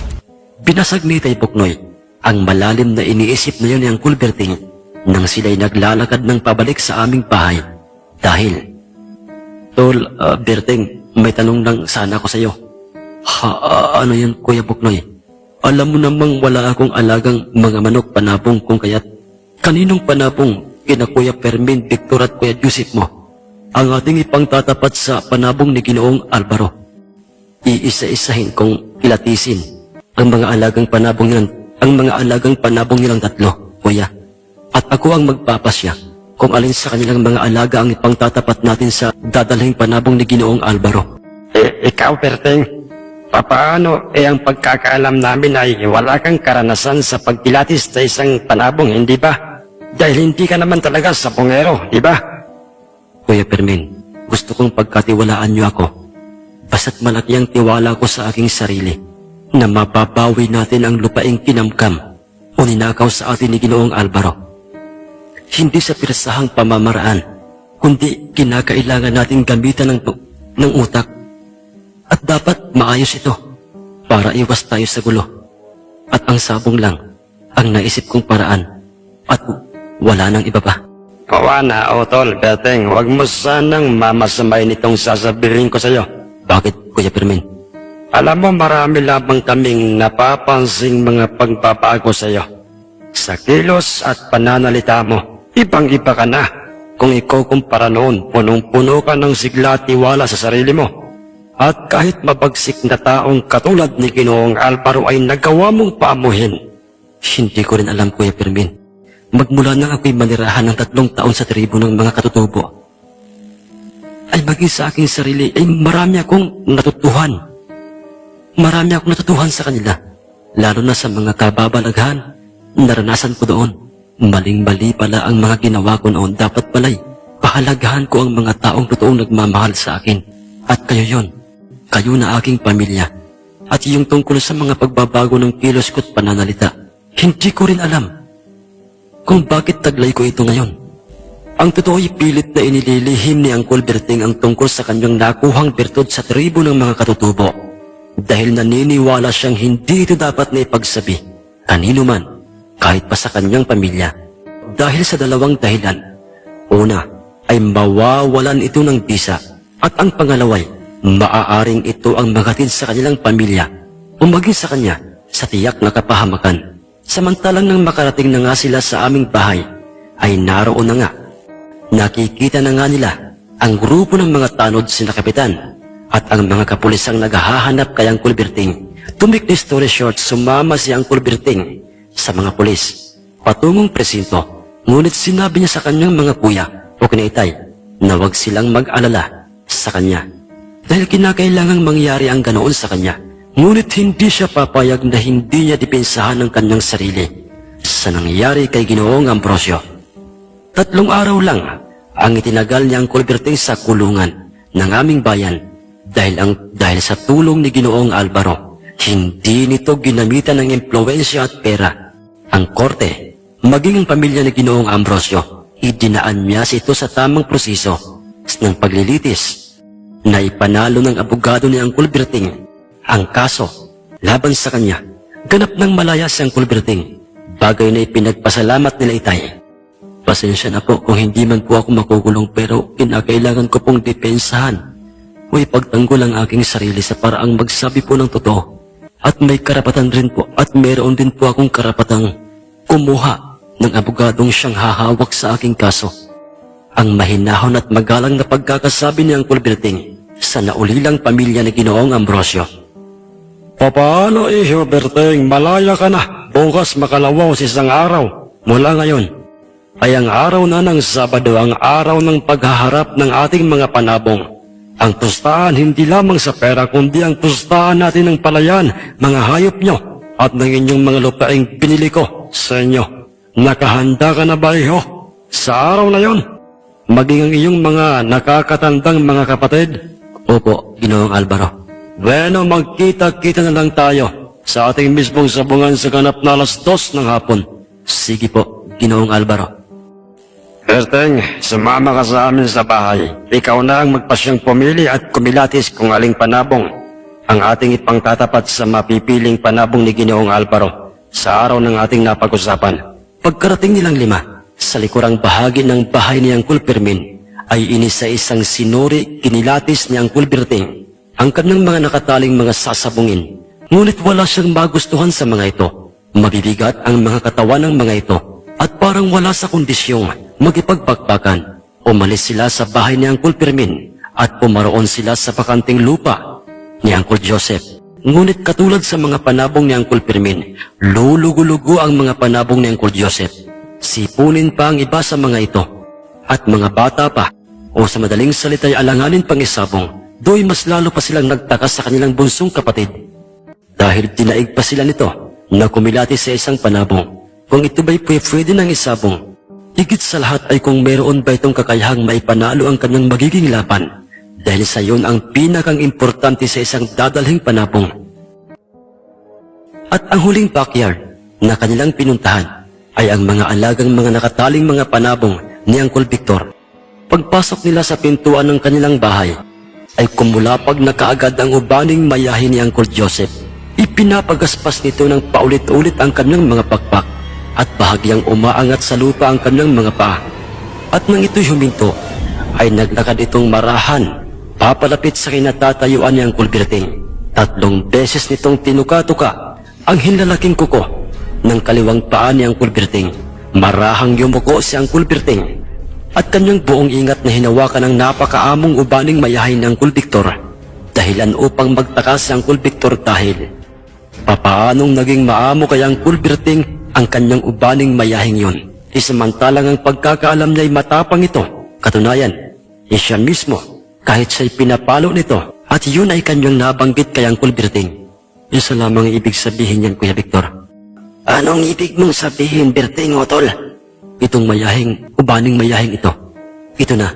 Binasag ni Tay Buknoy ang malalim na iniisip na yun ni Uncle Berting nang sila'y naglalakad ng pabalik sa aming bahay. Dahil, Tol, Berting, may tanong lang sana ako sa iyo. Ano yan, Kuya Buknoy? Alam mo namang wala akong alagang mga manok panabong kung kaya't kaninong panabong kina Kuya Fermin, Victor at Kuya Joseph mo ang ating ipangtatapat sa panabong ni Ginoong Alvaro. Iisa-isahin kong kilatisin ang mga alagang panabong nilang tatlo, Kuya. At ako ang magpapasya kung alin sa kanilang mga alaga ang ipangtatapat natin sa dadalhing panabong ni Ginoong Alvaro. Ikaw, Berting, papaano ang pagkakaalam namin ay wala kang karanasan sa pagpilatis sa isang panabong, hindi ba? Dahil hindi ka naman talaga sapongero, di ba? Kuya Fermin, gusto kong pagkatiwalaan niyo ako. Basta't malaki ang tiwala ko sa aking sarili na mapapawi natin ang lupaing kinamkam o ninakaw sa atin ni Ginoong Alvaro. Hindi sa pirsahang pamamaraan, kundi kinakailangan natin gamitan ng utak. At dapat maayos ito para iwas tayo sa gulo. At ang sabong lang ang naisip kong paraan at wala nang iba pa. Kawana, Tol, Berting, huwag mo sanang mamasamay nitong sasabihin ko sa'yo. Bakit, Kuya Fermin? Alam mo, marami lamang kaming napapansing mga pagbabago sa'yo. Sa kilos at pananalita mo, ibang-iba ka na. Kung ikaw kumpara noon, punong-puno ka ng sigla at tiwala sa sarili mo. At kahit mabagsik na taong katulad ni Ginoong Alvaro ay nagawa mong paamuhin. Hindi ko rin alam, Kuya Fermin. Magmula nang ako'y manirahan ng 3 taon sa tribo ng mga katutubo, ay maging sa aking sarili ay marami akong natutuhan. Marami akong natutuhan sa kanila, lalo na sa mga kababalaghan. Naranasan ko doon. Maling-mali pala ang mga ginawa ko noon. Dapat pala'y pahalagahan ko ang mga taong totoong nagmamahal sa akin. At kayo yon, kayo na aking pamilya. At yung tungkol sa mga pagbabago ng kilos ko't pananalita, hindi ko rin alam kung bakit taglay ko ito ngayon. Ang totoo'y pilit na inililihim ni Uncle Berting ang tungkol sa kanyang nakuhang bertud sa tribo ng mga katutubo. Dahil naniniwala siyang hindi ito dapat na ipagsabi kanino man, kahit pa sa kanyang pamilya. Dahil sa 2 dahilan. Una, ay mawawalan ito ng bisa. At ang pangalaway, maaaring ito ang maghatid sa kanilang pamilya o maging sa kanya sa tiyak na kapahamakan. Samantalang nang makarating na nga sila sa aming bahay, ay naroon na nga. Nakikita na nga nila ang grupo ng mga tanod sina Kapitan at ang mga kapulisang naghahanap kay Uncle Berting. To make the story short, sumama si Uncle Berting sa mga pulis patungong presinto. Ngunit sinabi niya sa kanyang mga kuya o kinaitay na huwag silang mag-alala sa kanya. Dahil kinakailangang mangyari ang ganoon sa kanya. Ngunit hindi siya papayag na hindi niya depensahan ang kanyang sarili sa nangyari kay Ginoong Ambrosio. 3 araw lang ang itinagal ni Uncle Berting sa kulungan ng aming bayan dahil sa tulong ni Ginoong Alvaro. Hindi nito ginamitan ng impluwensya at pera. Ang korte, maging ang pamilya ni Ginoong Ambrosio, idinaan niya ito sa tamang proseso ng paglilitis na ipanalo ng abogado ni Uncle Berting ang kaso laban sa kanya. Ganap ng malaya si Uncle Berting, bagay na ipinagpasalamat nila itay. Pasensya na po kung hindi man po ako makukulong, pero kinakailangan ko pong depensahan o ipagtanggol ang aking sarili sa paraang magsabi po ng totoo. At may karapatan rin po at mayroon din po akong karapatang kumuha ng abogadong siyang hahawak sa aking kaso. Ang mahinahon at magalang na pagkakasabi ni Uncle Berting sa naulilang pamilya ni Ginoong Ambrosio. Papaano iho, Berting? Malaya ka na. Bukas makalawaw sa isang araw. Mula ngayon, ay ang araw na ng Sabado ang araw ng paghaharap ng ating mga panabong. Ang tustahan hindi lamang sa pera kundi ang tustahan natin ng palayan, mga hayop nyo, at ng inyong mga lupaing binili ko sa inyo. Nakahanda ka na ba iho? Sa araw na yon, maging ang iyong mga nakakatandang mga kapatid? Opo, Ginoong Alvaro. Bueno, magkita-kita na lang tayo sa ating mismong sabungan sa ganap na 2:00 ng hapon. Sige po, Ginoong Alvaro. Berteng, sumama ka sa amin sa bahay. Ikaw na ang magpasyang pumili at kumilatis kung aling panabong ang ating ipangtatapat sa mapipiling panabong ni Ginoong Alvaro sa araw ng ating napag-usapan. Pagkarating nilang 5, sa likurang bahagi ng bahay ni Uncle Fermin, ay inisa-isang sinuri kinilatis ni Uncle Berting ang kanyang mga nakataling mga sasabungin. Ngunit wala siyang magustuhan sa mga ito. Mabibigat ang mga katawan ng mga ito at parang wala sa kondisyong magipagpakpakan. Umalis sila sa bahay ni Uncle Fermin at pumaroon sila sa bakanting lupa ni Uncle Joseph. Ngunit katulad sa mga panabong ni Uncle Fermin, lulugo-lugo ang mga panabong ni Uncle Joseph. Sipunin pa ang iba sa mga ito at mga bata pa, o sa madaling salita ay alanganin pang isabong. Do'y mas lalo pa silang nagtaka sa kanilang bunsong kapatid. Dahil dinaig pa sila nito na kumilati sa isang panabong. Kung ito ba'y pwede ng isabong, higit sa lahat ay kung meron ba itong kakayahang maipanalo ang kanyang magiging laban. Dahil sa iyon ang pinakang importante sa isang dadalhing panabong. At ang huling backyard na kanilang pinuntahan ay ang mga alagang mga nakataling mga panabong ni Uncle Victor. Pagpasok nila sa pintuan ng kanilang bahay, ay kumulapag na kaagad ang ubaning mayahin ni Uncle Joseph. Ipinapagaspas nito ng paulit-ulit ang kanyang mga pakpak at bahagyang umaangat sa lupa ang kanyang mga paa. At nang ito'y huminto, ay naglakad itong marahan, papalapit sa kinatatayuan ni Uncle Berting. 3 beses nitong tinuka-tuka ang hinlalaking kuko ng kaliwang paa ni Uncle Berting. Marahang yumuko si Uncle Berting at kanyang buong ingat na hinawakan ng napakaamong ubaning mayahin ng Uncle Victor, dahilan upang magtaka si Uncle Victor dahil papaanong naging maamo kay Uncle Berting ang kanyang ubaning mayahing yon. Isamantalang ang pagkakaalam niya'y matapang ito. Katunayan, siya mismo, kahit siya'y pinapalo nito, at yun ay kanyang nabanggit kay Uncle Berting. Isa lamang ang ibig sabihin niyan, Kuya Victor. Anong ibig mong sabihin, Berting, Otol? Itong ubaning mayahing ito. Ito na,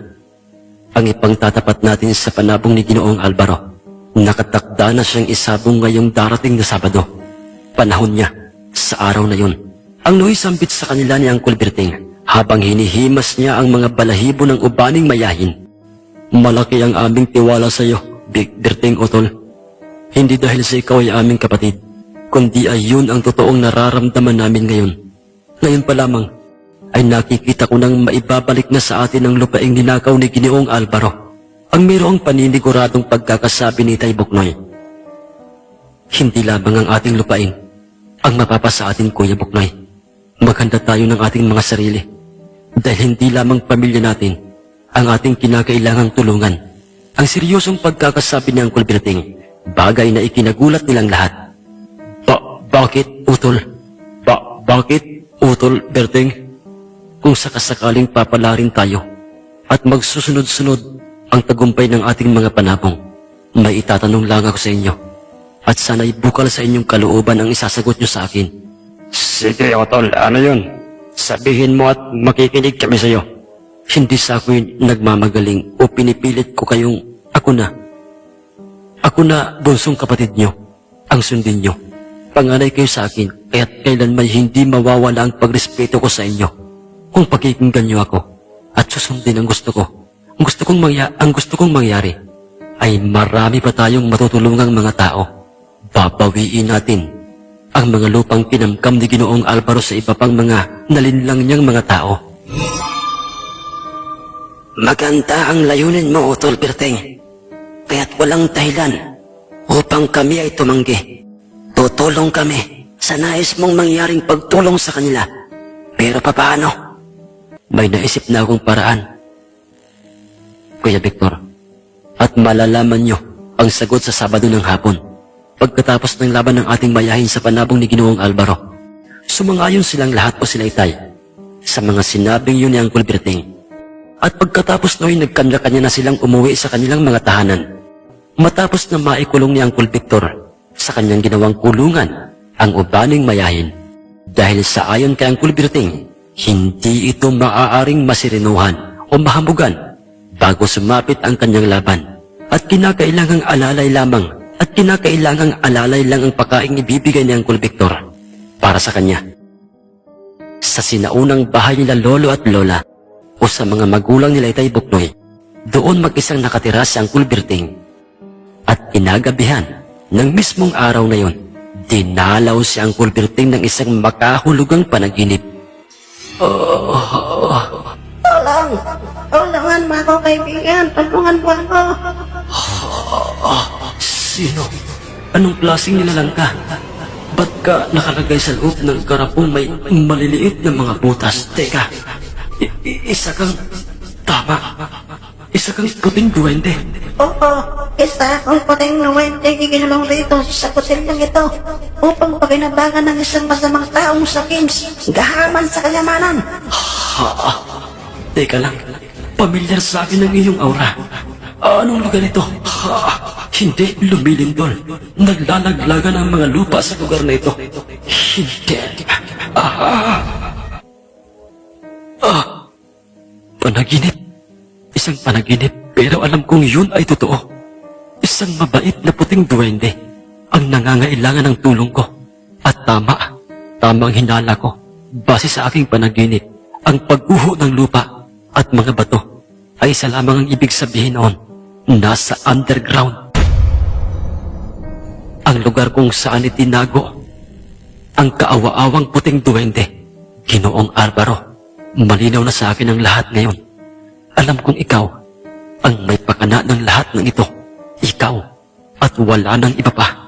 ang ipangtatapat natin sa panabong ni Ginoong Alvaro. Nakatakda na siyang isabong ngayong darating na Sabado. Panahon niya, sa araw na yun. Ang nuisambit sa kanila ni Uncle Berting, habang hinihimas niya ang mga balahibo ng ubaning mayahin. Malaki ang aming tiwala sa iyo, Berting Otol. Hindi dahil sa ikaw ay aming kapatid, kundi ay yun ang totoong nararamdaman namin ngayon. Ngayon pa lamang, ay nakikita ko nang maibabalik na sa atin ang lupaing ninakaw ni Ginoong Alvaro. Ang mayroong paniniguradong pagkakasabi ni Tay Buknoy. Hindi lamang ang ating lupain ang mapapasa atin, Kuya Buknoy. Maghanda tayo ng ating mga sarili. Dahil hindi lamang pamilya natin ang ating kinakailangang tulungan. Ang seryosong pagkakasabi ni Uncle Berting, bagay na ikinagulat nilang lahat. Bakit, Utol? Bakit, Utol Berting? Kung sakasakaling papalarin tayo at magsusunod-sunod ang tagumpay ng ating mga panabong, may itatanong lang ako sa inyo at sana'y bukal sa inyong kalooban ang isasagot nyo sa akin. Sige, Otol, ano yun? Sabihin mo at makikinig kami sa iyo. Hindi sa ako'y nagmamagaling o pinipilit ko kayong ako na bunsong kapatid nyo, ang sundin nyo. Panganay kayo sa akin, kaya't kailanman hindi mawawala ang pagrespeto ko sa inyo. Kung pakikinggan niyo ako at susundin ang gusto ko, ang gusto kong mangyari, ay marami pa tayong matutulungang mga tao. Babawiin natin ang mga lupang pinamkam ni Ginoong Alvaro sa iba pang mga nalinlang niyang mga tao. Maganda ang layunin mo, Otol Berting. Kaya't walang dahilan upang kami ay tumanggi. Tutulong kami sa nais mong mangyaring pagtulong sa kanila. Pero papaano? May naisip na akong paraan, Kuya Victor. At malalaman nyo ang sagot sa Sabado ng hapon, pagkatapos ng laban ng ating mayahin sa panabong ni Ginoong Alvaro. Sumangayon silang lahat o silaytay sa mga sinabing yun ni Uncle Berting. At pagkatapos no'y nagkanya-kanya na silang umuwi sa kanilang mga tahanan. Matapos na maikulong ni Uncle Victor sa kanyang ginawang kulungan ang ubaning mayahin. Dahil sa ayon kay Uncle Berting, hindi ito maaaring masirinuhan o mahamugan bago sumapit ang kanyang laban. At kinakailangang alalay lang ang pagkaing ibibigay ni Uncle Victor para sa kanya. Sa sinaunang bahay nila lolo at lola o sa mga magulang nila Itay Buknoy, doon mag-isang nakatira si Uncle Berting. At kinagabihan ng mismong araw na yon, dinalaw si Uncle Berting ng isang makahulugang panaginip. Tulungan mo ako, kaibigan. Tulungan mo ako. Sino? Anong klaseng nilalang ka? Ba't ka nakalagay sa loob ng karapong may maliliit na mga butas? Teka, isa kang tama. Isa kang puting duwende. Oo, isa akong puting nuwente giginulong rito sa kusilyang ito upang paginabangan ng isang masamang taong sa Kings gahaman sa kayamanan. Teka lang, pamilyar sa akin ang iyong aura. Anong lugar ito? Hindi lumilindol. Naglalaglagan ang mga lupa sa lugar na ito. Hindi. Panaginip. Isang panaginip, pero alam kong yun ay totoo. Isang mabait na puting duwende ang nangangailangan ng tulong ko. At tamang hinala ko, base sa aking panaginip, ang pagguho ng lupa at mga bato ay isa lamang ang ibig sabihin noon, nasa underground. Ang lugar kung saan itinago ang kaawa-awang puting duwende, Ginoong Alvaro. Malinaw na sa akin ang lahat ngayon. Alam kong ikaw ang may pakana ng lahat ng ito. Ikaw at wala nang iba pa.